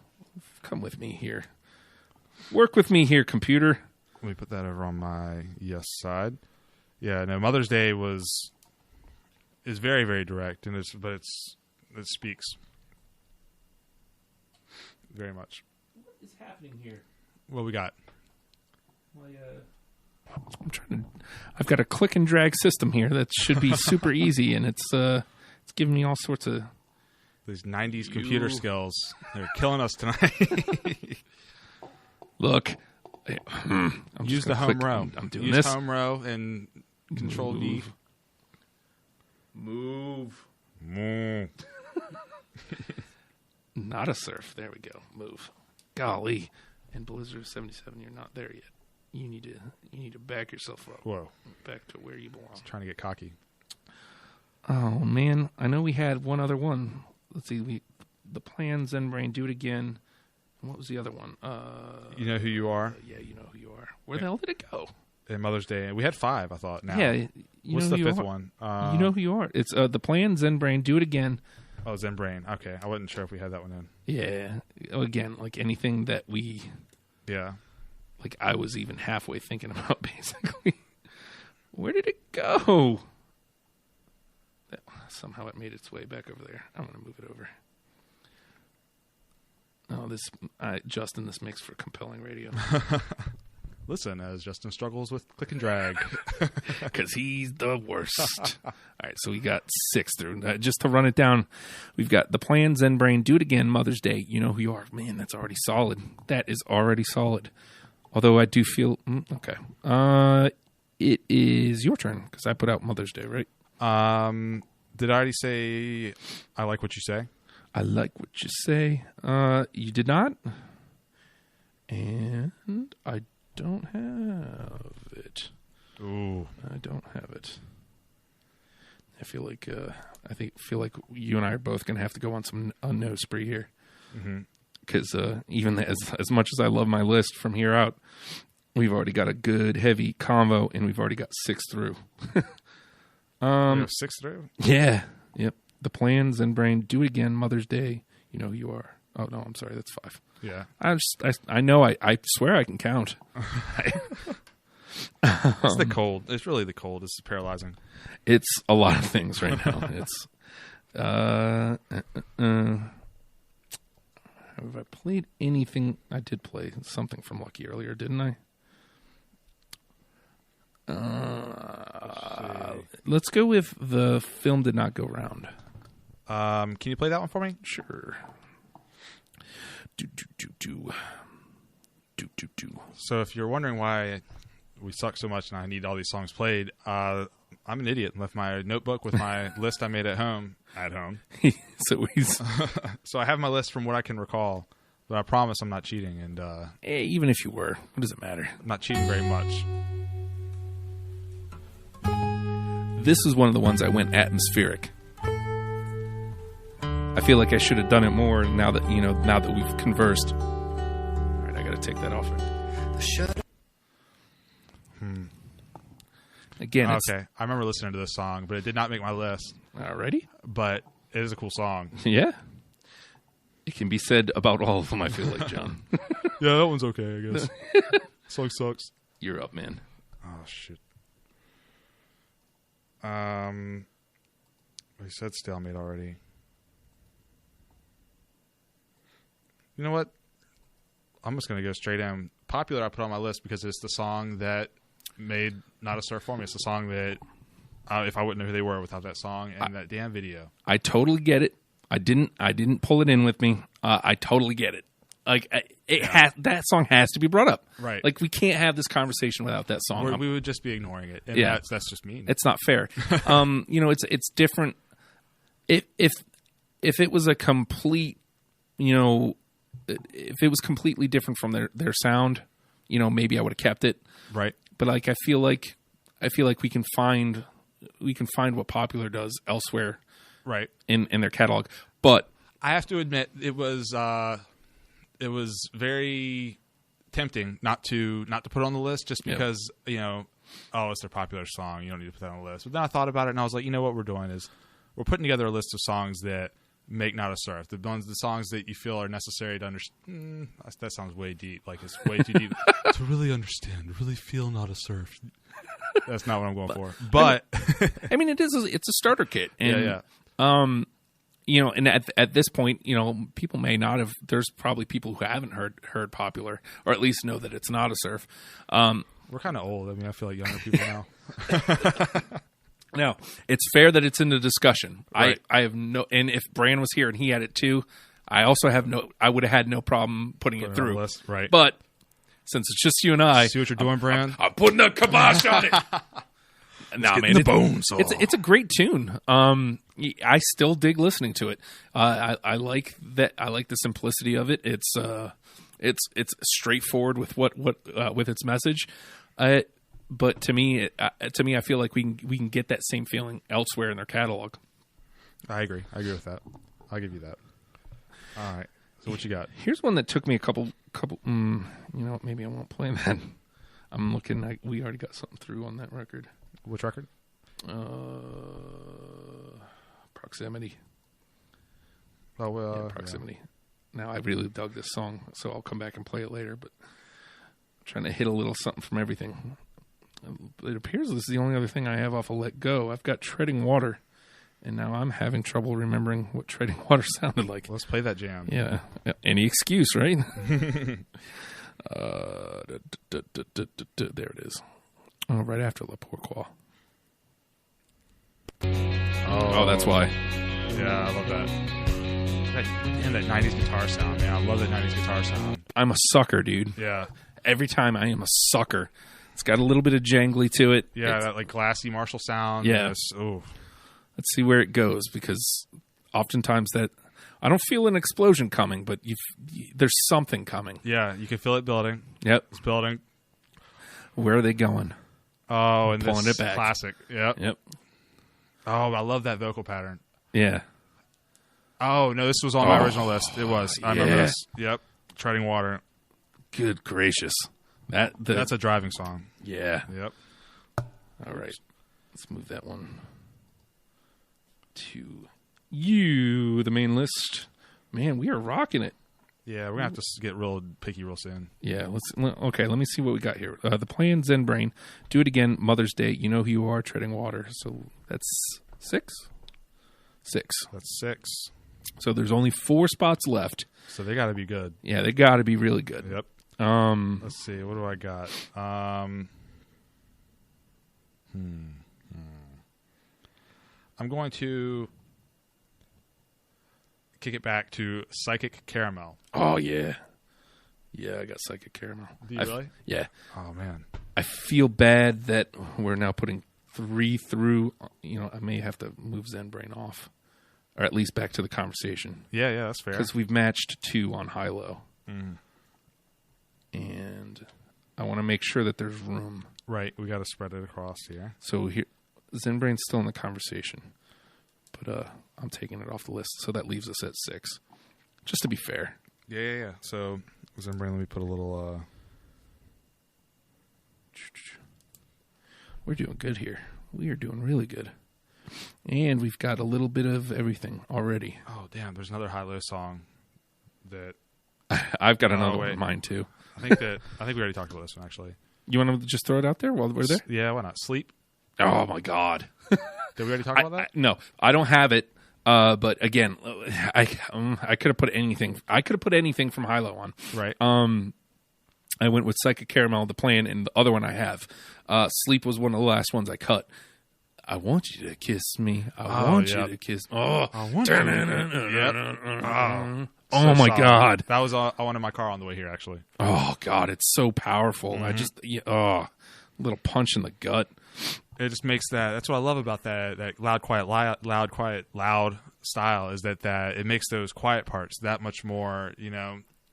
S1: come with me here. Work with me here, computer.
S2: Let me put that over on my yes side. Yeah, no, Mother's Day is very, very direct, and it speaks very much.
S1: What is happening here?
S2: What we got?
S1: I'm trying to. I've got a click and drag system here that should be super easy, and it's giving me all sorts of
S2: These 90s computer skills. They're killing us tonight.
S1: Look.
S2: Use the home row.
S1: I'm doing
S2: Use
S1: this.
S2: home row and Control D.
S1: Move. Not a surf. There we go. Move. Golly. And Blizzard 77, you're not there yet. You need to back yourself up.
S2: Whoa.
S1: Back to where you belong.
S2: Trying to get cocky.
S1: Oh man, I know we had one other one. Let's see, the Plan Zen Brain, Do It Again. And what was the other one?
S2: You Know Who You Are?
S1: Yeah, You Know Who You Are. Where the hell did it go?
S2: And Mother's Day. We had 5, I thought. Now.
S1: Yeah.
S2: What's the 5th one?
S1: You Know Who You Are. It's the Plan Zen Brain, Do It Again.
S2: Oh, Zen Brain. Okay, I wasn't sure if we had that one in.
S1: Yeah. Again, like anything that we...
S2: Yeah.
S1: Like I was even halfway thinking about, basically. Where did it go? Somehow it made its way back over there. I'm going to move it over. Oh, Justin, this makes for compelling radio.
S2: Listen, as Justin struggles with click and drag.
S1: Because he's the worst. All right, so we got 6 through. Just to run it down, we've got The Plan, Zen Brain, Do It Again, Mother's Day, You Know Who You Are. Man, that's already solid. That is already solid. Although I do feel... okay. It is your turn, because I put out Mother's Day, right?
S2: Did I already say I Like What You Say?
S1: I like what you say. You did not? And I don't have it.
S2: Ooh.
S1: I don't have it. I feel like you and I are both going to have to go on a no spree here. Because even as much as I love my list from here out, we've already got a good heavy convo, and we've already got 6 through.
S2: 6 through?
S1: Yeah. Yep. The Plan, Zen Brain, Do It Again, Mother's Day, You Know Who You Are. Oh no, I'm sorry, that's 5.
S2: Yeah.
S1: I know. I swear I can count.
S2: It's the cold. It's really the cold. It's paralyzing.
S1: It's a lot of things right now. It's have I played anything? I did play something from Lucky earlier, didn't I? Let's go with The Film Did Not Go Round.
S2: Can you play that one for me?
S1: Sure. Do.
S2: So if you're wondering why we suck so much and I need all these songs played, I'm an idiot and left my notebook with my list I made at home. So I have my list from what I can recall, but I promise I'm not cheating. And
S1: even if you were, what does it matter?
S2: I'm not cheating very much.
S1: This is one of the ones I went atmospheric. I feel like I should have done it more now that we've conversed. All right, I got to take that off. Again,
S2: okay. I remember listening to this song, but it did not make my list.
S1: Alrighty.
S2: But it is a cool song.
S1: Yeah. It can be said about all of them, I feel like, John.
S2: Yeah, that one's okay, I guess. Song sucks.
S1: You're up, man.
S2: Oh, shit. We said Stalemate already. You know what? I'm just going to go straight in. Popular I put on my list because it's the song that made Not a Surf for me. It's the song that, if I wouldn't know who they were without that song and that damn video.
S1: I totally get it. I didn't pull it in with me. I totally get it. Like that song has to be brought up.
S2: Right.
S1: Like we can't have this conversation without that song.
S2: We would just be ignoring it. And that's just mean.
S1: It's not fair. It's different. If it was a complete, if it was completely different from their sound, maybe I would have kept it.
S2: Right.
S1: But like I feel like we can find what Popular does elsewhere.
S2: Right.
S1: In their catalog. But
S2: I have to admit it was very tempting not to put it on the list just because, it's their popular song. You don't need to put that on the list. But then I thought about it and I was like, you know what we're doing is we're putting together a list of songs that make Not a Surf. The songs that you feel are necessary to understand. That sounds way deep. Like it's way too deep to really understand, really feel Not a Surf. That's not what I'm going for. But
S1: it's a starter kit. And,
S2: yeah.
S1: And at this point, people may not have. There's probably people who haven't heard Popular, or at least know that it's Not a Surf.
S2: We're kind of old. I mean, I feel like younger people now.
S1: No, it's fair that it's in the discussion.
S2: Right.
S1: I have no, and if Bran was here and he had it too, I also have no. I would have had no problem putting it through.
S2: List. Right.
S1: But since it's just you and I,
S2: see what you're doing, Bran.
S1: I'm putting a kibosh on it. Nah, man,
S2: the bones.
S1: It's a great tune. I still dig listening to it. I like that. I like the simplicity of it. It's straightforward with with its message. But to me, I feel like we can get that same feeling elsewhere in their catalog.
S2: I agree with that. I'll give you that. All right. So what you got?
S1: Here's one that took me a couple. Maybe I won't play that. I'm looking. We already got something through on that record.
S2: Which record?
S1: Proximity.
S2: Oh,
S1: Proximity. Yeah. Now I really dug this song, so I'll come back and play it later. But I'm trying to hit a little something from everything. It appears this is the only other thing I have off of Let Go. I've got Treading Water, and now I'm having trouble remembering what Treading Water sounded like.
S2: Let's play that jam.
S1: Yeah. Any excuse, right? There it is. Oh, right after Le Pourquoi. Oh, that's why.
S2: Yeah, I love that. That 90s guitar sound, man. I love that 90s guitar sound.
S1: I'm a sucker, dude.
S2: Yeah.
S1: Every time I am a sucker. It's got a little bit of jangly to it.
S2: Yeah, that like glassy Marshall sound.
S1: Yeah. Let's see where it goes, because oftentimes that I don't feel an explosion coming, but there's something coming.
S2: Yeah, you can feel it building.
S1: Yep.
S2: It's building.
S1: Where are they going?
S2: Oh, and
S1: pulling
S2: this
S1: it back.
S2: Classic. Yep. Oh, I love that vocal pattern.
S1: Yeah.
S2: Oh, no, this was on my original list. It was. I remember this. Yep. Treading Water.
S1: Good gracious.
S2: That's a driving song.
S1: Yeah.
S2: Yep.
S1: All right. Let's move that one to you, the main list. Man, we are rocking it.
S2: Yeah, we're going to have to get real picky real soon.
S1: Yeah, let me see what we got here. The Plan, Zen Brain, Do It Again, Mother's Day, You Know Who You Are, Treading Water. So that's 6? 6.
S2: That's 6.
S1: So there's only 4 spots left.
S2: So they got to be good.
S1: Yeah, they got to be really good.
S2: Yep. Let's see. What do I got? I'm going to kick it back to Psychic Caramel.
S1: Oh, yeah. Yeah, I got Psychic Caramel.
S2: Do you really?
S1: Yeah.
S2: Oh, man.
S1: I feel bad that we're now putting 3 through. I may have to move Zen Brain off. Or at least back to the conversation.
S2: Yeah, that's fair.
S1: Because we've matched 2 on high-low.
S2: Mm.
S1: And I want to make sure that there's room.
S2: Right, we got to spread it across here.
S1: So here, Zen Brain's still in the conversation. But I'm taking it off the list, so that leaves us at 6. Just to be fair.
S2: Yeah. So, Zen Brain, let me put a little...
S1: We're doing good here. We are doing really good. And we've got a little bit of everything already.
S2: Oh, damn, there's another high-low song that...
S1: I've got another one in mind, too.
S2: I think we already talked about this one, actually.
S1: You want to just throw it out there while we're there?
S2: Yeah, why not? Sleep.
S1: Oh, my God.
S2: Did we already talk about that?
S1: No, I don't have it. But again, I could have put anything. I could have put anything from high-low on.
S2: Right.
S1: I went with Psychic Caramel, The Plan, and the other one I have. Sleep was one of the last ones I cut. I want you to kiss me. I want you to kiss. Oh,
S2: I want you
S1: to. Oh my God.
S2: That was one in my car on the way here, actually.
S1: Oh God, it's so powerful. Mm-hmm. Little punch in the gut.
S2: It just makes that's what I love about that loud, quiet, loud style is that it makes those quiet parts that much more,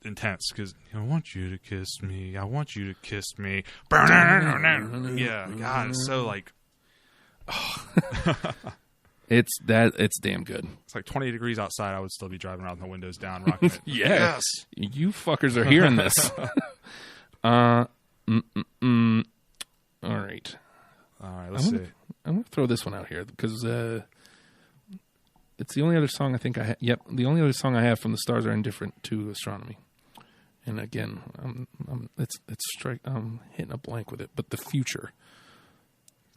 S2: intense because I want you to kiss me. I want you to kiss me. Yeah, God, it's so like.
S1: It's damn good.
S2: It's like 20 degrees outside. I would still be driving around with the windows down, rocking it.
S1: Yes, you fuckers are hearing this. All right.
S2: Let's see.
S1: I'm gonna throw this one out here because it's the only other song I think I. The only other song I have from The Stars Are Indifferent to Astronomy. And again, I'm hitting a blank with it. But The Future.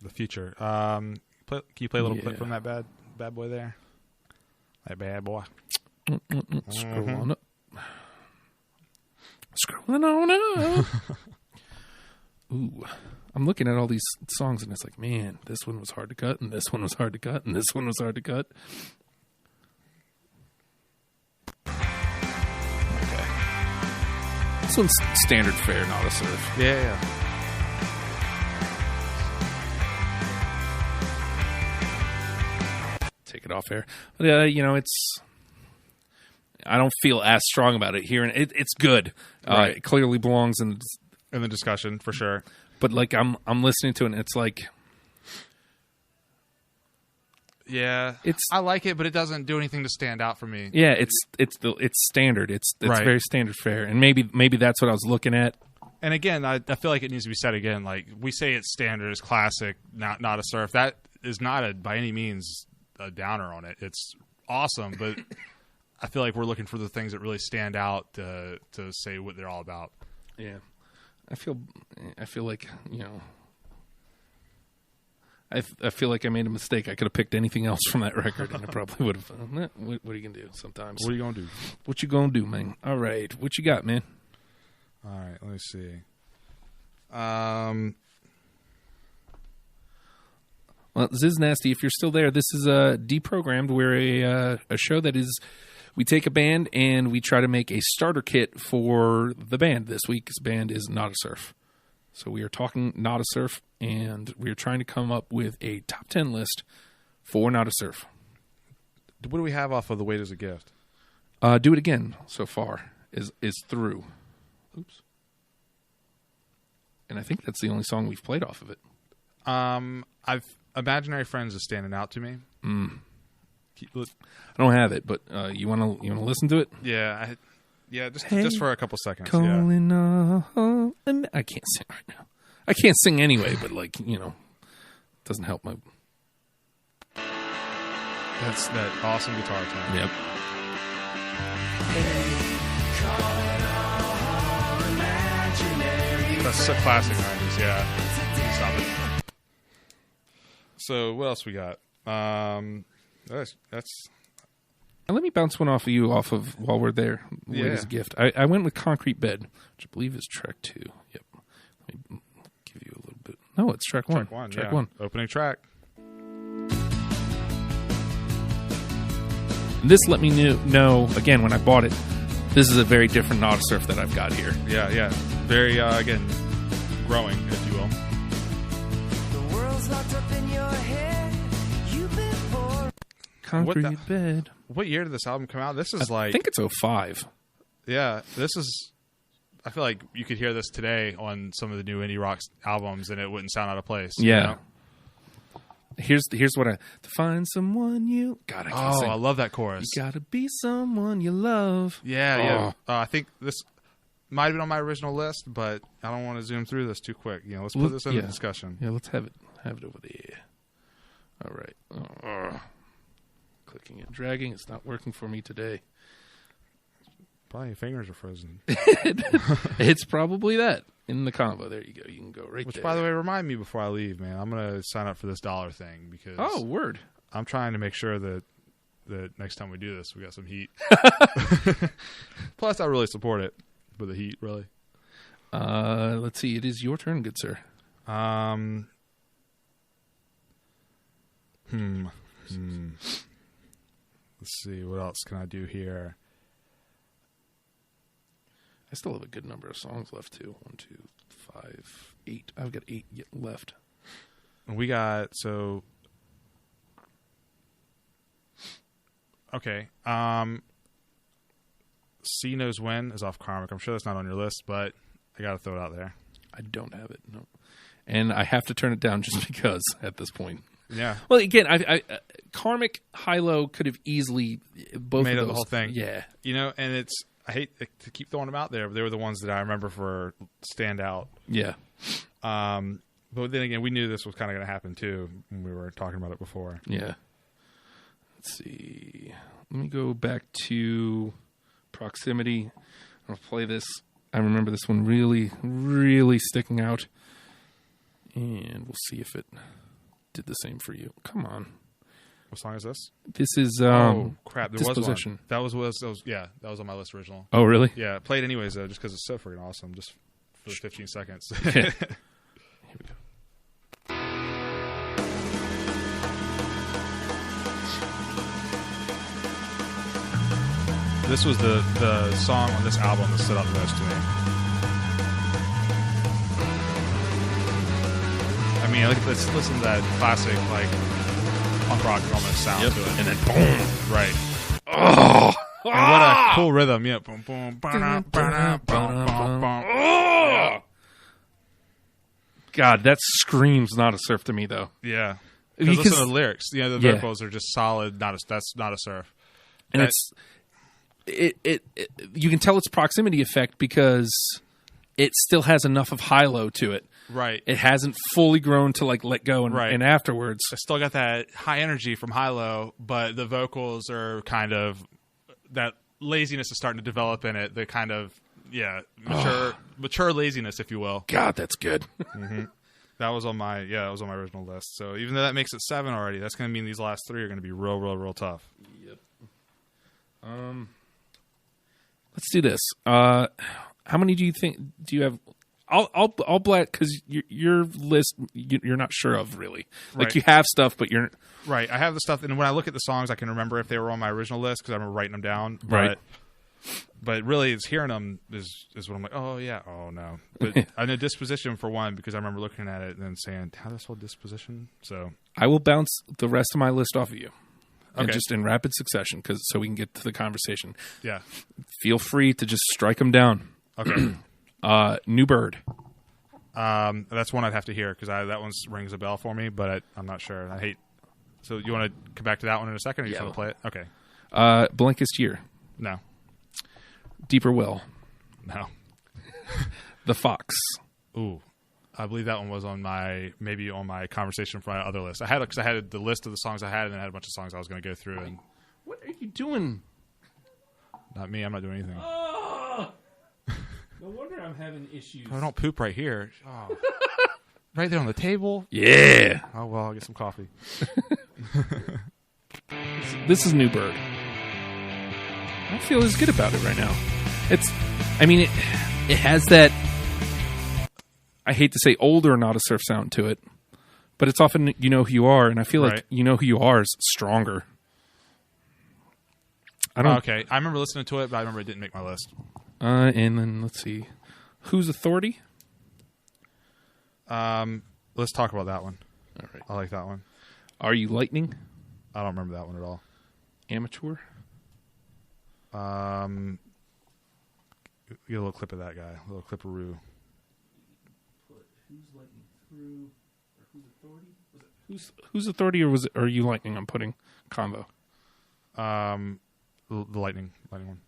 S2: The Future. Can you play a little clip from that bad boy there? That bad boy.
S1: Scroll on up. Scrolling on up. Ooh. I'm looking at all these songs and it's like, man, this one was hard to cut, and this one was hard to cut, and this one was hard to cut. Okay. This one's standard fare, not a surf.
S2: Yeah.
S1: Take it off air. But, it's... I don't feel as strong about it here. And it's good.
S2: Right.
S1: It clearly belongs in
S2: the discussion, for sure.
S1: But, like, I'm listening to it, and it's like...
S2: Yeah, I like it, but it doesn't do anything to stand out for me.
S1: Yeah, it's standard. It's right. Very standard fare, and maybe that's what I was looking at.
S2: And again, I feel like it needs to be said again. Like we say, it's standard, it's classic, not a surf. That is not by any means a downer on it. It's awesome, but I feel like we're looking for the things that really stand out to say what they're all about.
S1: Yeah, I feel like I feel like I made a mistake. I could have picked anything else from that record, and I probably would have. What are you gonna do? Sometimes.
S2: What are you gonna do?
S1: What you gonna do, man? All right, what you got, man?
S2: All right, let me see.
S1: Well, Ziz Nasty, if you're still there, this is Deprogrammed. We're a show that is. We take a band and we try to make a starter kit for the band. This week's band is Not a Surf. So we are talking Not a Surf, and we are trying to come up with a top 10 list for Not a Surf.
S2: What do we have off of The Weight as a Gift?
S1: Do It Again so far is through. Oops. And I think that's the only song we've played off of it.
S2: Imaginary Friends is standing out to me.
S1: I don't have it, but you want to listen to it?
S2: Yeah, just for a couple seconds.
S1: Calling on. I can't sing right now. I can't sing anyway, but it doesn't help my.
S2: That's that awesome guitar tone.
S1: Yep.
S3: Hey,
S2: It's a classic 90s, yeah. Stop it. So what else we got? That's
S1: And let me bounce one off of while we're there. Latest gift. I went with Concrete Bed, which I believe is track 2. Yep. Let me give you a little bit. No, it's track 1. Track 1.
S2: Opening track.
S1: And this let me know, again, when I bought it, this is a very different Nada Surf that I've got here.
S2: Yeah. Very, again, growing, if you will.
S3: The world's locked up in your head. You've been born.
S1: Concrete Bed.
S2: What year did this album come out? This is
S1: I think it's 05.
S2: Yeah, this is... I feel like you could hear this today on some of the new indie rock albums and it wouldn't sound out of place.
S1: Yeah.
S2: You know?
S1: Here's what to find someone you... God, I can't sing.
S2: I love that chorus.
S1: You gotta be someone you love.
S2: Yeah. I think this might have been on my original list, but I don't want to zoom through this too quick. Let's put this in the discussion.
S1: Yeah, let's have it over there. All right. Clicking and dragging. It's not working for me today.
S2: Probably your fingers are frozen.
S1: It's probably that. In the combo. There you go. You can go right there.
S2: Which, by the way, remind me before I leave, man. I'm going to sign up for this dollar thing because...
S1: Oh, word.
S2: I'm trying to make sure that next time we do this, we got some heat. Plus, I really support it with the heat, really.
S1: Let's see. It is your turn, good sir.
S2: Let's see. What else can I do here?
S1: I still have a good number of songs left, too. 1, 2, 5, 8. I've got 8 yet left.
S2: And we got, so... Okay. C Knows When is off Karmic. I'm sure that's not on your list, but I got to throw it out there.
S1: I don't have it, no. And I have to turn it down just because at this point.
S2: Yeah.
S1: Well, again, I Karmic, High-Low could have easily both
S2: made
S1: of
S2: up
S1: those,
S2: the whole thing.
S1: Yeah.
S2: And it's... I hate to keep throwing them out there, but they were the ones that I remember for stand out.
S1: Yeah.
S2: But then again, we knew this was kind of going to happen too when we were talking about it before.
S1: Yeah. Let's see. Let me go back to Proximity. I'll play this. I remember this one really, really sticking out. And we'll see if it did the same for you. Come on.
S2: What song is this?
S1: This is
S2: oh crap! There
S1: Disposition.
S2: Was one. That was on my list original.
S1: Oh really?
S2: Yeah, play it anyways though, just because it's so freaking awesome. Just for 15 seconds.
S1: Okay. Here we go.
S2: This was the song on this album that stood out the most to me. I mean, let's listen to that classic punk rock almost sound to it,
S1: and then boom,
S2: right?
S1: Oh,
S2: and what a cool rhythm! Yeah, boom, boom,
S1: oh. God, that screams Nada Surf to me, though.
S2: Yeah, because listen to the lyrics. The vocals are just solid. That's not a surf,
S1: and it you can tell it's proximity effect because it still has enough of high-low to it.
S2: Right.
S1: It hasn't fully grown to let go and afterwards.
S2: I still got that high energy from High-Low, but the vocals are kind of that laziness is starting to develop in it. The kind of mature laziness, if you will.
S1: God, that's good.
S2: Mm-hmm. That was on my original list. So even though that makes it 7 already, that's going to mean these last 3 are going to be real tough.
S1: Yep. Let's do this. How many do you have? I'll black because your list you're not sure of really.
S2: Right.
S1: You have stuff, but you're
S2: right. I have the stuff, and when I look at the songs, I can remember if they were on my original list because I remember writing them down.
S1: Right.
S2: But really, it's hearing them is what I'm like. Oh yeah. Oh no. But I know Disposition for one because I remember looking at it and then saying, "How this whole Disposition?" So
S1: I will bounce the rest of my list off of you.
S2: Okay.
S1: And just in rapid succession, so we can get to the conversation.
S2: Yeah.
S1: Feel free to just strike them down.
S2: Okay.
S1: New Bird.
S2: That's one I'd have to hear because that one rings a bell for me, but I'm not sure. I hate. So you want to come back to that one in a second, or you just want to play it? Okay.
S1: Blankest Year.
S2: No.
S1: Deeper Well.
S2: No.
S1: The Fox.
S2: Ooh. I believe that one was on my conversation for my other list. I had the list of the songs I had, and then I had a bunch of songs I was going to go through. And
S1: what are you doing?
S2: Not me. I'm not doing anything.
S1: Oh! No wonder I'm having issues.
S2: I don't poop right here. Oh. Right there on the table.
S1: Yeah.
S2: Oh well, I'll get some coffee.
S1: This is New Bird. I don't feel as good about it right now. It has that, I hate to say older Not a Surf sound to it, but it's often You Know Who You Are, and I feel like You Know Who You Are is stronger.
S2: Okay, I remember listening to it, but I remember it didn't make my list.
S1: And then let's see. Who's Authority?
S2: Let's talk about that one.
S1: All right.
S2: I like that one.
S1: Are You Lightning?
S2: I don't remember that one at all.
S1: Amateur?
S2: Get a little clip of that guy. A little clip of Rue.
S1: Who's Lightning Through? Or Who's Authority? Who's Authority, or Are You Lightning? I'm putting combo.
S2: The lightning one.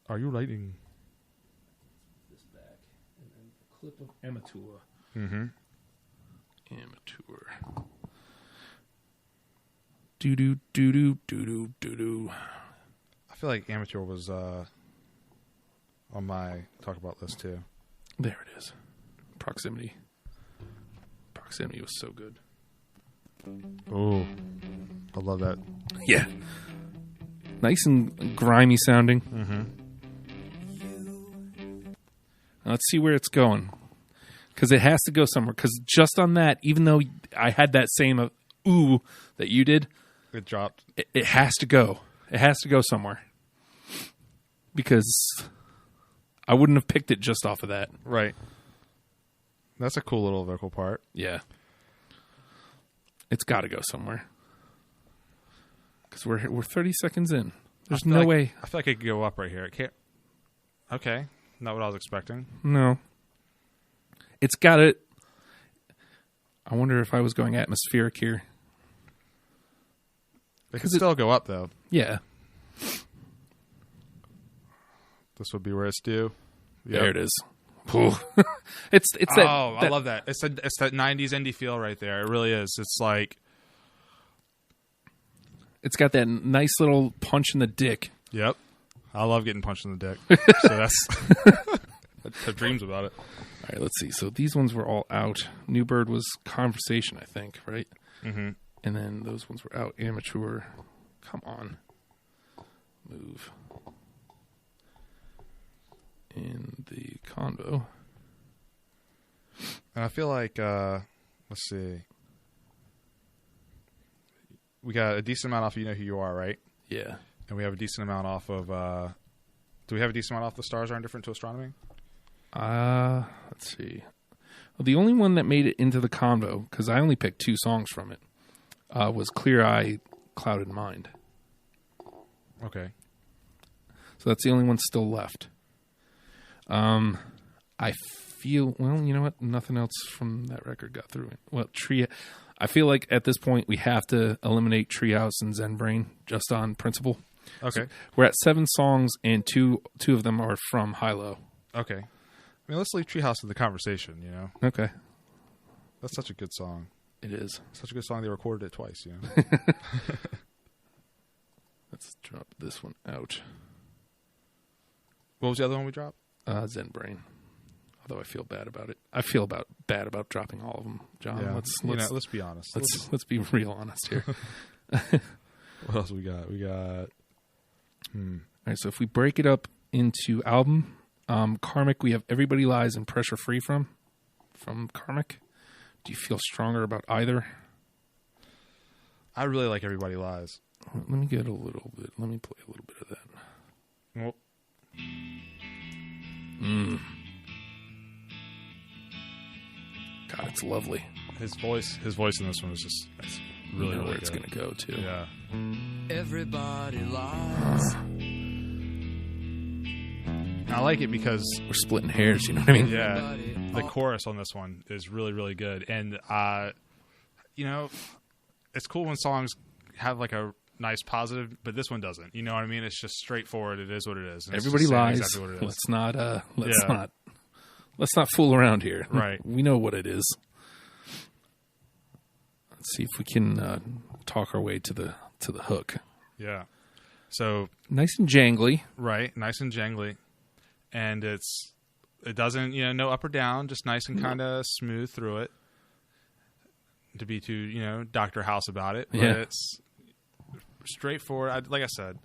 S2: Are You Lightning?
S1: This back. And then a clip of Amateur.
S2: Mm-hmm.
S1: Amateur. Doo-doo, doo-doo, doo-doo, doo-doo.
S2: I feel like Amateur was on my talk about list too.
S1: There it is. Proximity. Proximity was so good.
S2: Oh, I love that.
S1: Yeah. Nice and grimy sounding.
S2: Mm-hmm.
S1: Now let's see where it's going. Because it has to go somewhere. Because just on that, even though I had that same ooh that you did,
S2: It dropped.
S1: it has to go. It has to go somewhere. Because I wouldn't have picked it just off of that.
S2: Right. That's a cool little vocal part.
S1: Yeah. It's got to go somewhere. Because we're 30 seconds in. There's no way.
S2: I feel like it could go up right here. It can't. Okay. Not what I was expecting.
S1: No. It's got it. I wonder if I was going atmospheric here.
S2: It could still go up, though.
S1: Yeah.
S2: This would be where it's due. Yep.
S1: There it is. it's that.
S2: Oh, I love that. It's that 90s indie feel right there. It really is. It's like.
S1: It's got that nice little punch in the dick.
S2: Yep. I love getting punched in the dick. So that's. I have dreams about it.
S1: All right, let's see. So these ones were all out. New Bird was Conversation, I think, right?
S2: Mm-hmm.
S1: And then those ones were out. Amateur. Come on. Move. In the convo.
S2: And I feel like, let's see. We got a decent amount off of You Know Who You Are, right?
S1: Yeah.
S2: And we have a decent amount off of, do we have a decent amount off The Stars Are Indifferent to Astronomy?
S1: Let's see. Well, the only one that made it into the convo, because I only picked 2 songs from it, was Clear Eye, Clouded Mind.
S2: Okay.
S1: So that's the only one still left. I feel, well, you know what? Nothing else from that record got through it. Well, I feel like at this point we have to eliminate Treehouse and Zen Brain just on principle.
S2: Okay.
S1: So we're at 7 songs and two of them are from Hilo.
S2: Okay. I mean, let's leave Treehouse in the conversation, you know?
S1: Okay.
S2: That's such a good song.
S1: It is.
S2: Such a good song, they recorded it twice, you know?
S1: Let's drop this one out.
S2: What was the other one we dropped?
S1: Zen Brain. Although I feel bad about it. I feel bad about dropping all of them, John.
S2: Yeah.
S1: Let's
S2: be honest.
S1: Let's be real honest here.
S2: What else we got?
S1: All right, so if we break it up into album, Karmic, we have Everybody Lies and Pressure Free from Karmic. Do you feel stronger about either?
S2: I really like Everybody Lies.
S1: Let me get a little bit. Let me play a little bit of that.
S2: Well,
S1: God, it's lovely.
S2: his voice in this one is just really,
S1: You know
S2: really
S1: where it's
S2: good.
S1: going to go, too.
S2: Yeah.
S3: Everybody lies.
S2: I like it because
S1: We're splitting hairs, you know what I mean?
S2: yeah, the chorus on this one is really, really good. And, you know, it's cool when songs have like a nice positive, but this one doesn't. You know what I mean? It's just straightforward. It is what it is. And it's
S1: Everybody
S2: just saying
S1: lies.
S2: Exactly what it is.
S1: Let's not fool around here.
S2: Right.
S1: We know what it is. Let's see if we can talk our way to the hook.
S2: Yeah. So
S1: Nice and jangly.
S2: right, nice and jangly, and it's It doesn't, no up or down, just nice and kind of smooth through it. To be too, Dr. House about it, but it's straightforward. Like I said,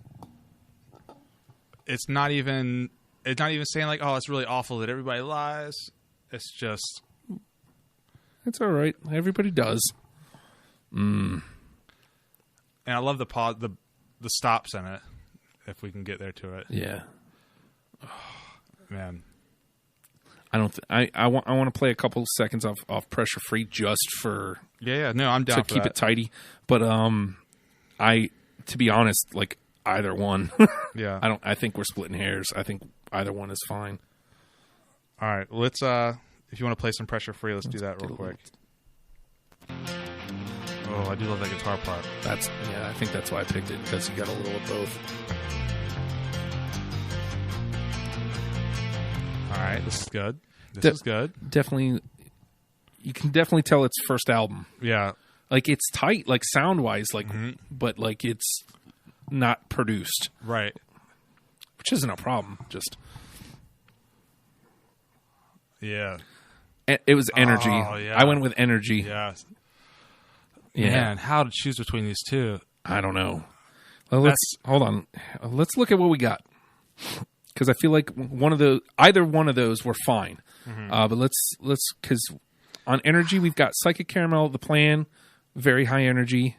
S2: it's not even saying like, oh, it's really awful that everybody lies. It's just,
S1: it's all right. Everybody does.
S2: And I love the pause, the stops in it. If we can get there to it,
S1: yeah.
S2: Oh, man. I
S1: don't. I want to play a couple seconds off Pressure Free just for.
S2: Yeah. No, I'm down
S1: to
S2: for
S1: keep
S2: that.
S1: it tidy. But to be honest, like either one.
S2: Yeah.
S1: I think we're splitting hairs. I think either one is fine.
S2: All right. Let's. If you want to play some Pressure Free, let's do that real quick. Oh, I do love that guitar part.
S1: I think that's why I picked it, because you got a little of both.
S2: All right, this is good. This is good.
S1: Definitely, you can definitely tell it's first album.
S2: Yeah.
S1: Like, it's tight, like, sound-wise, like, but, like, it's not produced.
S2: Right.
S1: Which isn't a problem, just...
S2: Yeah.
S1: It was Energy.
S2: Oh, yeah.
S1: I went with Energy.
S2: Yeah.
S1: Yeah.
S2: Man, how to choose between these two?
S1: I don't know. Well, hold on. Let's look at what we got. Because I feel like either one of those were fine. But let's because on Energy we've got Psychic Caramel, The Plan, very high energy.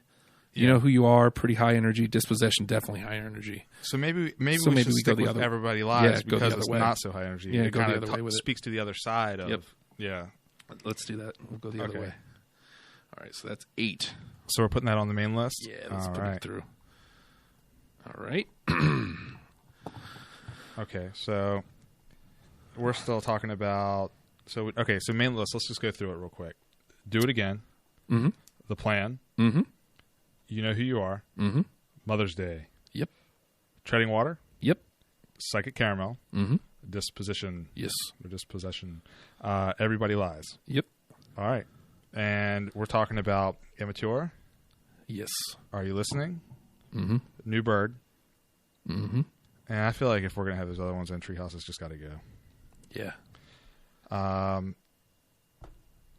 S1: You know who you are, pretty high energy. Dispossession, definitely high energy.
S2: So maybe we should stick with Everybody Lies because it's not so high energy.
S1: Yeah,
S2: it
S1: go
S2: kind
S1: the other way
S2: of
S1: with it.
S2: speaks to the other side of.
S1: Yep.
S2: Yeah.
S1: Let's do that. We'll go the other way. All right, so that's 8.
S2: So we're putting that on the main list?
S1: Yeah, let's put it through. All right.
S2: Okay, so we're still talking about... So main list, let's just go through it real quick. Do It Again.
S1: Mm-hmm.
S2: The Plan.
S1: Mm-hmm.
S2: You Know Who You Are.
S1: Mm-hmm.
S2: Mother's Day.
S1: Yep.
S2: Treading Water.
S1: Yep.
S2: Psychic Caramel.
S1: Mm-hmm.
S2: Disposition.
S1: Yes.
S2: Or Dispossession. Everybody Lies.
S1: Yep.
S2: All right. And we're talking about Immature.
S1: Yes.
S2: Are You Listening?
S1: Mm-hmm.
S2: New Bird.
S1: Mm-hmm.
S2: And I feel like if we're going to have those other ones in, Treehouse has just got to go.
S1: Yeah.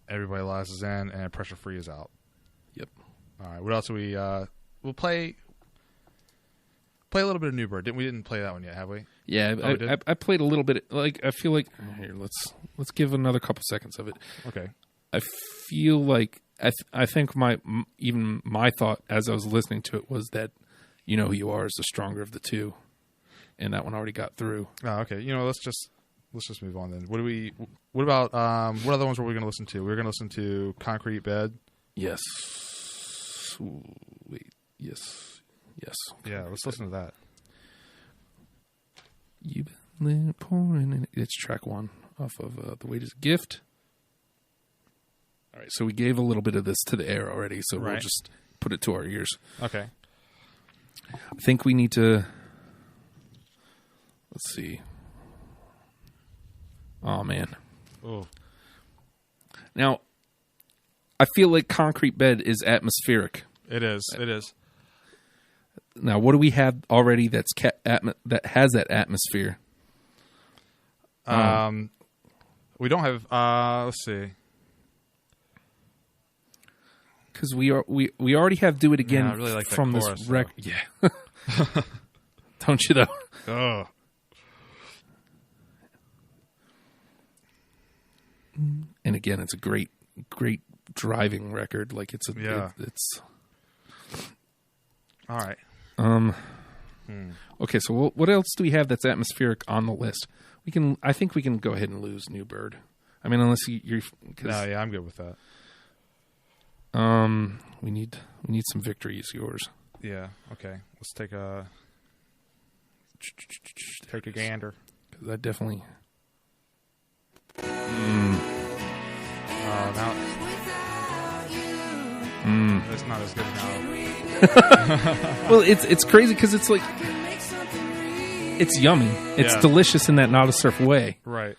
S2: Everybody Lies is in, and Pressure Free is out.
S1: Yep.
S2: All right. What else do we... we'll play a little bit of New Bird. We didn't play that one yet, have we?
S1: Yeah, I played a little bit. Like, I feel like... Here, let's give another couple seconds of it.
S2: Okay.
S1: I feel like... I think my thought as I was listening to it was that You Know Who You Are is the stronger of the two. And that one already got through.
S2: Oh, okay. Let's just move on then. What about what other ones were we going to listen to? We were going to listen to Concrete Bed.
S1: Yes. Ooh, wait. Yes.
S2: Yeah, let's listen to that.
S1: You've been pouring in. It's track 1 off of The Weight is a Gift. All right, so we gave a little bit of this to the air already, so we'll just put it to our ears.
S2: Okay.
S1: I think we need to... Let's see. Oh, man.
S2: Oh.
S1: Now, I feel like Concrete Bed is atmospheric.
S2: It is. It is.
S1: Now, what do we have already that has that atmosphere?
S2: We don't have... let's see.
S1: Because we already have Do It Again
S2: I really like that
S1: from
S2: chorus,
S1: this record. Yeah. Don't you, though?
S2: Oh.
S1: And again, it's a great driving record. Like it's
S2: all right.
S1: Okay, so what else do we have that's atmospheric on the list? I think we can go ahead and lose New Bird. I mean, unless you're.
S2: No, yeah, I'm good with that.
S1: We need some victories. Yours.
S2: Yeah. Okay. Let's take a gander.
S1: That definitely.
S2: Now it's not as good now.
S1: Well, it's crazy because it's like it's yummy. It's delicious in that Not a Surf way.
S2: Right.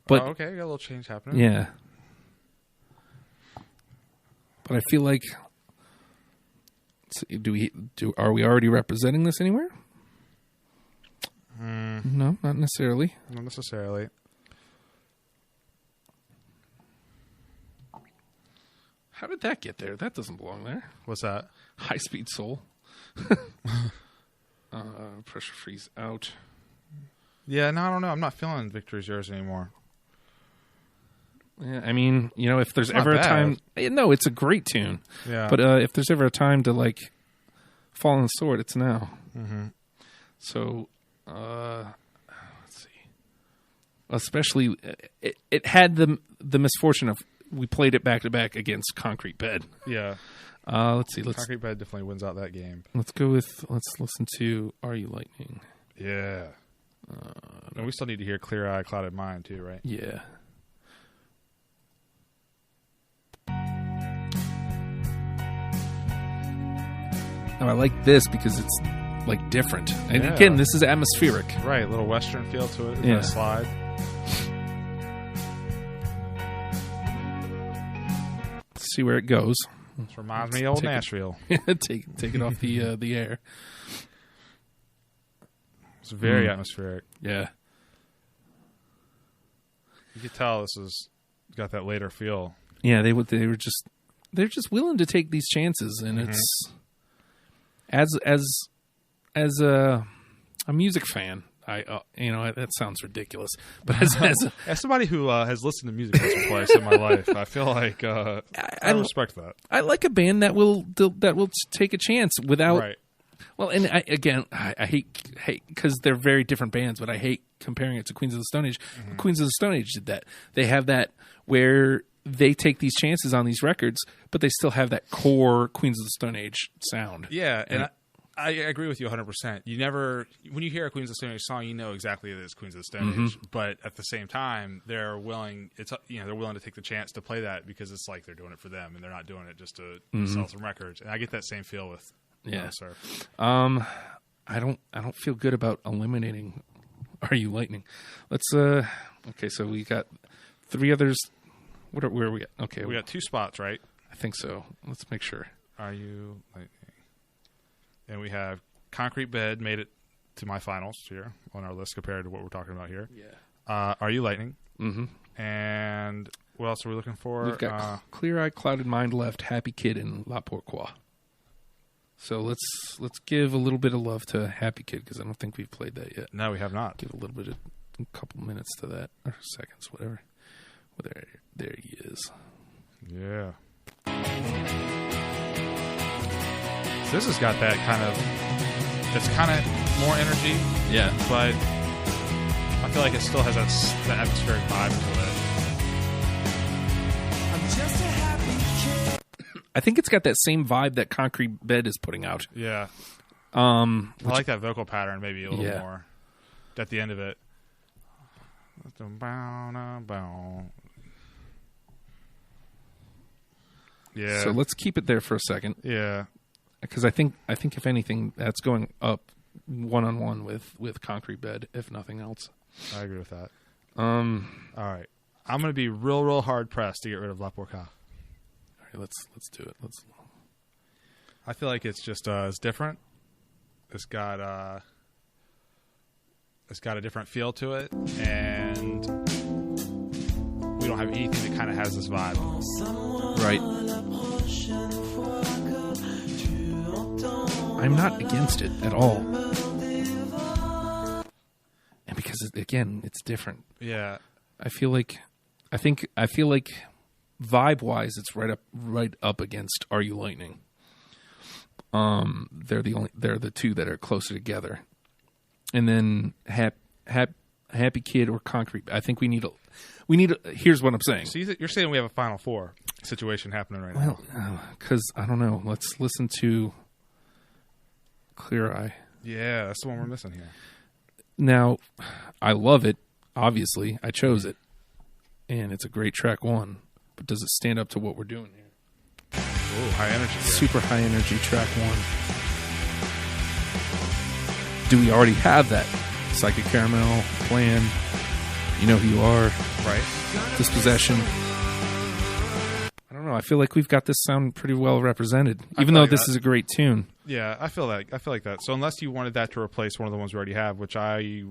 S1: But
S2: okay, got a little change happening.
S1: Yeah. But I feel like are we already representing this anywhere? No, not necessarily.
S2: Not necessarily.
S1: that get there? That doesn't belong there.
S2: What's that?
S1: High Speed Soul. Pressure Freeze out.
S2: Yeah, no, I don't know. I'm not feeling Victory's Yours anymore.
S1: Yeah, I mean, if there's
S2: It's
S1: ever
S2: not
S1: a time... No, it's a great tune.
S2: Yeah.
S1: But if there's ever a time to, like, fall on the sword, it's now.
S2: Mm-hmm.
S1: So, let's see. Especially, it had the misfortune of we played it back-to-back against Concrete Bed.
S2: Yeah.
S1: Let's see.
S2: Concrete Bed definitely wins out that game.
S1: Let's listen to Are You Lightning?
S2: Yeah. And we still need to hear Clear Eye, Clouded Mind, too, right?
S1: Yeah. Now, I like this because it's, like, different. And again, this is atmospheric.
S2: Right, a little Western feel to it.
S1: Yeah.
S2: Slide.
S1: Let's see where it goes.
S2: This reminds me of old Nashville.
S1: take it off the air.
S2: It's very atmospheric.
S1: Yeah.
S2: You could tell this has got that later feel.
S1: Yeah, they're just willing to take these chances, and it's as a music fan, that sounds ridiculous, but
S2: as somebody who has listened to music once or twice in my life, I feel like I respect that.
S1: I like a band that will take a chance without.
S2: Right.
S1: Well, and I hate because they're very different bands, but I hate comparing it to Queens of the Stone Age.
S2: Mm-hmm.
S1: Queens of the Stone Age did that. They have that where they take these chances on these records, but they still have that core Queens of the Stone Age sound.
S2: Yeah, and I agree with you 100%. You never, when you hear a Queens of the Stone Age song, you know exactly that it's Queens of the Stone Age. But at the same time, they're willing. They're willing to take the chance to play that because it's like they're doing it for them, and they're not doing it just to sell some records. And I get that same feel with.
S1: Yeah.
S2: Sir.
S1: I don't feel good about eliminating Are You Lightning. Let's okay, so we got 3 others. Where are we at? Okay.
S2: We got 2 spots, right?
S1: I think so. Let's make sure.
S2: Are You Lightning? And we have Concrete Bed made it to my finals here on our list compared to what we're talking about here.
S1: Yeah.
S2: Are You Lightning?
S1: Mm-hmm.
S2: And what else are we looking for?
S1: We've got Clear Eye, Clouded Mind left, Happy Kid, and La Pourquoi. So let's give a little bit of love to Happy Kid because I don't think we've played that yet.
S2: No, we have not.
S1: Give a little bit of a couple minutes to that or seconds, whatever. Well, there he is.
S2: Yeah. So this has got that kind of. It's kind of more energy.
S1: Yeah,
S2: but I feel like it still has that atmospheric vibe to it.
S3: I'm just a happy kid.
S1: I think it's got that same vibe that Concrete Bed is putting out.
S2: Yeah.
S1: I
S2: like that vocal pattern maybe a little more at the end of it. Yeah.
S1: So let's keep it there for a second.
S2: Yeah.
S1: Because I think if anything, that's going up one-on-one with Concrete Bed, if nothing else.
S2: I agree with that.
S1: All
S2: right. I'm going to be real hard pressed to get rid of La Pourquoi.
S1: All right, let's do it.
S2: I feel like it's just it's different. It's got a different feel to it, and we don't have anything that kind of has this vibe.
S1: Right. I'm not against it at all. And because again, it's different.
S2: Yeah.
S1: I feel like vibe-wise, it's right up against Are You Lightning. They're the 2 that are closer together, and then Happy Kid or Concrete. I think we need a. Here's what I'm saying.
S2: So you're saying we have a Final Four situation happening right now?
S1: Well, because I don't know. Let's listen to Clear Eye.
S2: Yeah, that's the one we're missing here.
S1: Now, I love it. Obviously, I chose it, and it's a great track 1. But does it stand up to what we're doing here?
S2: Ooh, high energy. Here.
S1: Super high energy track 1. Do we already have that? Psychic Caramel, Plan, You Know Who You Are,
S2: right?
S1: Dispossession. I don't know. I feel like we've got this sound pretty well represented, even though
S2: like
S1: this
S2: that.
S1: is a great tune.
S2: Yeah, I feel like that. So unless you wanted that to replace one of the ones we already have, which I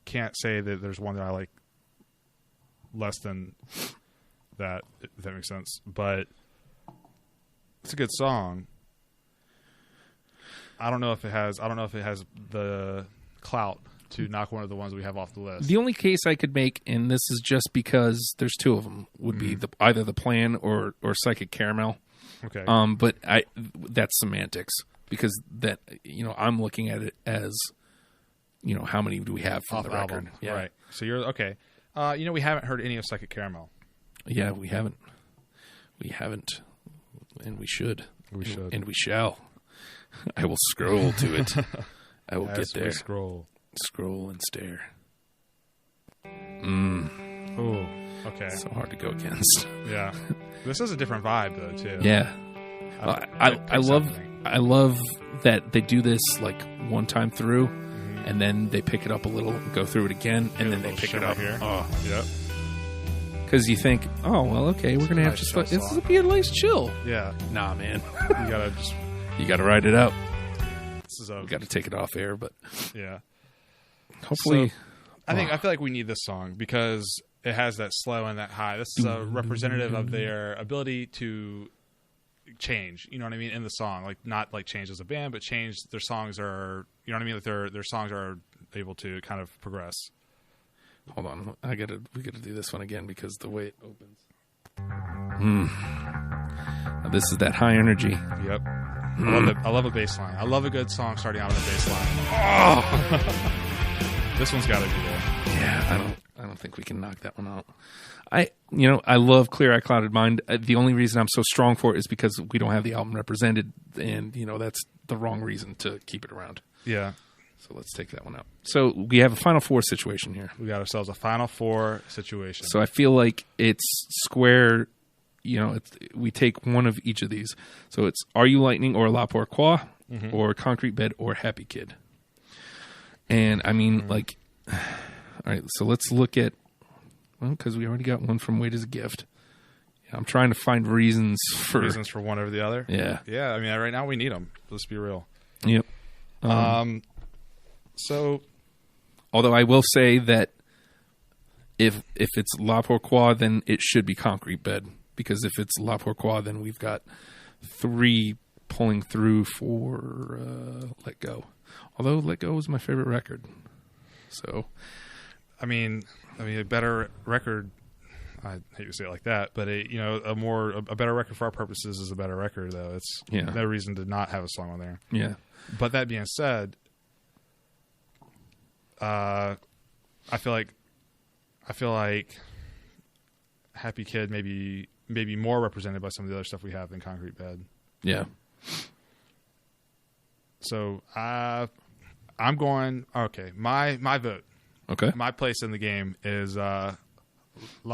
S2: can't say that there's one that I like less than that, if that makes sense. But It's a good song. I don't know if it has the clout to knock one of the ones we have off the list.
S1: The only case I could make, and this is just because there's two of them, would be either the Plan or Psychic Caramel.
S2: Okay.
S1: But that's semantics, because that, I'm looking at it as, how many do we have from
S2: off
S1: the record?
S2: album.
S1: Yeah.
S2: Right. So you're okay. We haven't heard any of Psychic Caramel.
S1: Yeah, we haven't. We haven't, and we should.
S2: We should.
S1: And we shall. I will scroll to it. I will get there.
S2: Scroll
S1: and stare.
S2: Oh, okay.
S1: So hard to go against.
S2: Yeah. This is a different vibe though too.
S1: Yeah. I love that they do this like one time through, and then they pick it up a little, go through it again, and then they pick it up.
S2: Here.
S1: Oh,
S2: yep.
S1: Because you think, oh well, okay, we're gonna have
S2: Nice
S1: just
S2: chill
S1: this
S2: song.
S1: will be a nice chill.
S2: Yeah.
S1: Nah, man,
S2: You gotta
S1: you gotta ride it out.
S2: This is a.
S1: We got to take it off air, but
S2: Yeah.
S1: hopefully,
S2: I feel like we need this song because it has that slow and that high. This is a representative of their ability to change. You know what I mean? In the song, like not like change as a band, but change. Their songs are. You know what I mean? Like their songs are able to kind of progress.
S1: hold on, we gotta do this one again because the way it opens. Now, this is that high energy.
S2: Yep. I love a bass line. I love a good song starting out with a bass line. Oh! This one's got to be there.
S1: Yeah, I don't think we can knock that one out. I love Clear Eye Clouded Mind. The only reason I'm so strong for it is because we don't have the album represented, and that's the wrong reason to keep it around.
S2: Yeah.
S1: So let's take that one out. So we have a Final Four situation here.
S2: We got ourselves a Final Four situation.
S1: So I feel like it's square. We take one of each of these. So it's Are You Lightning or La Pourquoi, or Concrete Bed or Happy Kid. And I mean, all right, so let's look at, because we already got one from Wait as a Gift. Yeah, I'm trying to find reasons for
S2: one over the other.
S1: Yeah.
S2: Yeah. I mean, right now we need them. Let's be real.
S1: Yep.
S2: So,
S1: although I will say that if it's La Pourquoi, then it should be Concrete Bed, because if it's La Pourquoi, then we've got 3 pulling through for Let Go. Although Let Go was my favorite record. So,
S2: I mean, a better record. I hate to say it like that, but a better record for our purposes is a better record, though. It's no reason to not have a song on there.
S1: Yeah.
S2: But that being said, I feel like Happy Kid maybe more represented by some of the other stuff we have than Concrete Bed.
S1: Yeah.
S2: So I'm going. Okay, my vote.
S1: Okay.
S2: My place in the game is La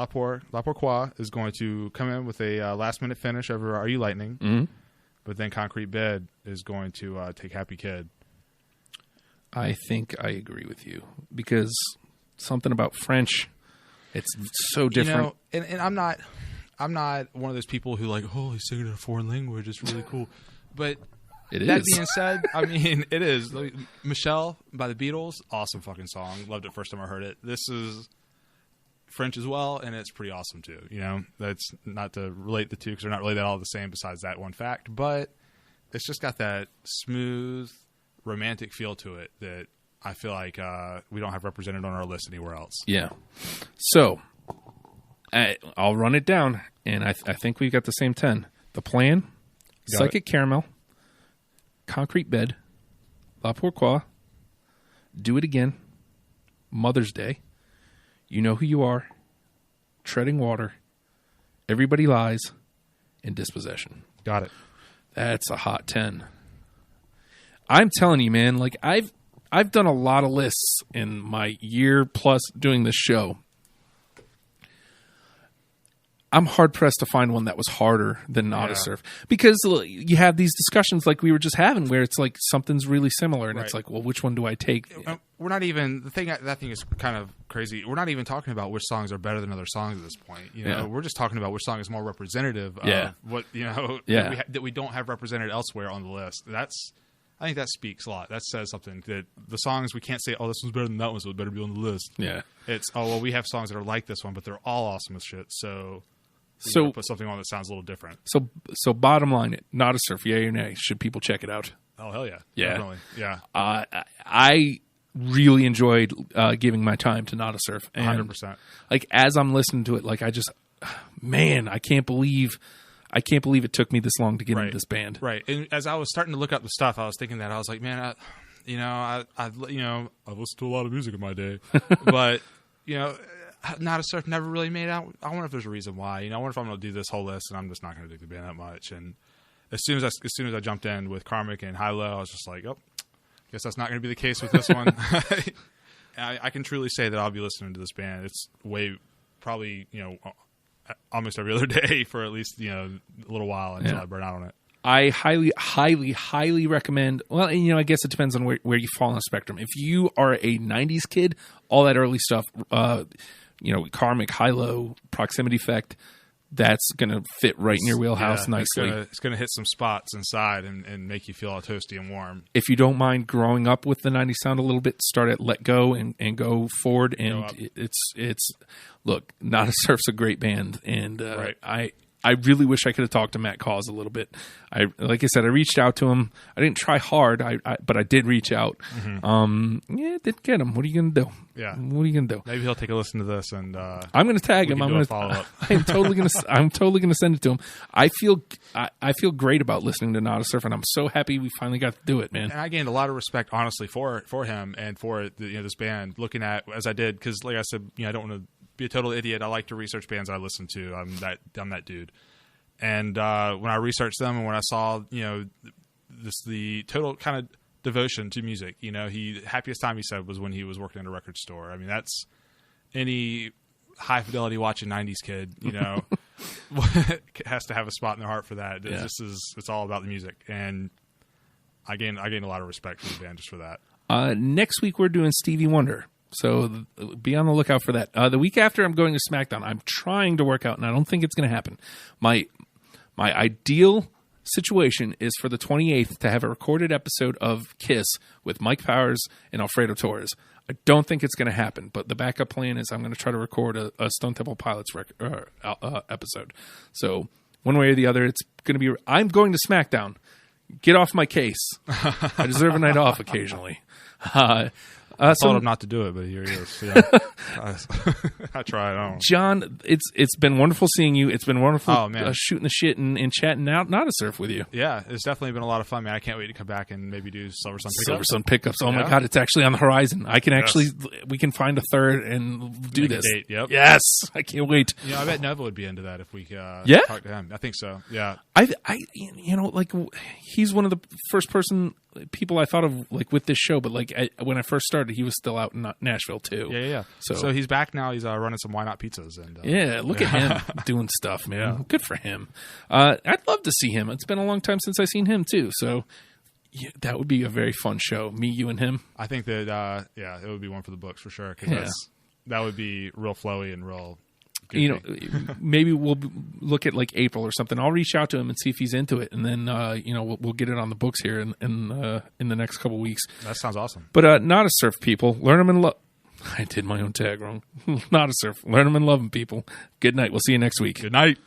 S2: Pourquoi is going to come in with a last minute finish over Are You Lightning, but then Concrete Bed is going to take Happy Kid.
S1: I think I agree with you, because something about French, it's so different.
S2: And I'm not one of those people who like, oh, he's singing in a foreign language. It's really cool. But that being said, I mean, it is. Like, Michelle by the Beatles, awesome fucking song. Loved it first time I heard it. This is French as well, and it's pretty awesome too. That's not to relate the two because they're not really that all the same besides that one fact, but it's just got that smooth, romantic feel to it that I feel like we don't have represented on our list anywhere else.
S1: Yeah. So I'll run it down, and I think we've got the same 10. The Plan, Psychic Caramel, Concrete Bed, La Pourquoi, Do It Again, Mother's Day, You Know Who You Are, Treading Water, Everybody Lies, and Dispossession.
S2: Got it.
S1: That's a hot 10. I'm telling you, man, like I've done a lot of lists in my year plus doing this show. I'm hard pressed to find one that was harder than Not a Surf, because you have these discussions like we were just having where it's like something's really similar, and it's like, well, which one do I take?
S2: We're not even that thing is kind of crazy. We're not even talking about which songs are better than other songs at this point. We're just talking about which song is more representative of what that we don't have represented elsewhere on the list. I think that speaks a lot. That says something, that the songs we can't say, oh, this one's better than that one, so it better be on the list.
S1: Yeah.
S2: It's, oh, well, we have songs that are like this one, but they're all awesome as shit. So So put something on that sounds a little different.
S1: So bottom line, Not a Surf, yay or nay? Should people check it out?
S2: Oh hell yeah,
S1: Yeah.
S2: Definitely. Yeah.
S1: I really enjoyed giving my time to Not a Surf.
S2: 100%.
S1: Like as I'm listening to it, like I can't believe it took me this long to get into this band.
S2: Right. And as I was starting to look up the stuff, I was thinking that I was like, man, I've listened to a lot of music in my day, but Not a Surf never really made out. I wonder if there's a reason why. I wonder if I'm going to do this whole list and I'm just not going to dig the band that much. And as soon as I jumped in with Karmic and High Low, I was just like, oh, guess that's not going to be the case with this one. I can truly say that I'll be listening to this band. It's probably almost every other day for at least a little while until I burn out on it.
S1: I highly, highly, highly recommend. Well, I guess it depends on where you fall on the spectrum. If you are a '90s kid, all that early stuff, Karmic, High Low, Proximity Effect, that's going to fit right in your wheelhouse nicely.
S2: It's going to hit some spots inside and make you feel all toasty and warm.
S1: If you don't mind growing up with the '90s sound a little bit, start at Let Go and go forward. And it's look, Not a Surf's a great band, and I really wish I could have talked to Matt Cause a little bit. Like I said, I reached out to him. I didn't try hard, but I did reach out. Mm-hmm. Didn't get him. What are you going to do?
S2: Yeah.
S1: What are you going to do?
S2: Maybe he'll take a listen to this, and
S1: I'm going to tag him. I'm going to
S2: follow up.
S1: I'm totally going to send it to him. I feel great about listening to Not a Surf, and I'm so happy we finally got to do it, man.
S2: And I gained a lot of respect, honestly, for him and for this band. Looking at as I did, because like I said, I don't want to be a total idiot. I like to research bands I listen to. I'm that dude. And when I researched them and when I saw the total kind of devotion to music, the happiest time he said was when he was working in a record store. I mean, that's any high fidelity watching '90s kid, has to have a spot in their heart for that. Yeah. It's all about the music, and I gained a lot of respect for the band just for that.
S1: Next week we're doing Stevie Wonder. So be on the lookout for that. The week after, I'm going to SmackDown. I'm trying to work out, and I don't think it's going to happen. My ideal situation is for the 28th to have a recorded episode of Kiss with Mike Powers and Alfredo Torres. I don't think it's going to happen, but the backup plan is I'm going to try to record a Stone Temple Pilots episode. So one way or the other, it's going to be. I'm going to SmackDown. Get off my case. I deserve a night off occasionally.
S2: I told him not to do it, but here he is. Yeah. I tried. I don't know.
S1: John, it's been wonderful seeing you. It's been wonderful shooting the shit and chatting out Not a Surf with you.
S2: Yeah, it's definitely been a lot of fun, man. I can't wait to come back and maybe do Silver Sun Pickups.
S1: Silver Sun Pickups. Oh my God, it's actually on the horizon. We can find a third and do this.
S2: Date, yep.
S1: Yes, I can't wait.
S2: I bet Nova would be into that if we talk to him. I think so. Yeah.
S1: He's one of the first people I thought of with this show, but when I first started, he was still out in Nashville too.
S2: Yeah. So he's back now. He's running some Why Not Pizzas, and
S1: look at him doing stuff, man. Yeah. Good for him. I'd love to see him. It's been a long time since I've seen him too. So that would be a very fun show. Me, you, and him.
S2: I think that it would be one for the books for sure. Because that would be real flowy and real.
S1: Maybe we'll look at April or something. I'll reach out to him and see if he's into it, and then we'll get it on the books here in the next couple weeks.
S2: That sounds awesome.
S1: But Not a Surf, people, learn them and love. I did my own tag wrong. Not a Surf, learn them and love them, people. Good night. We'll see you next week.
S2: Good night.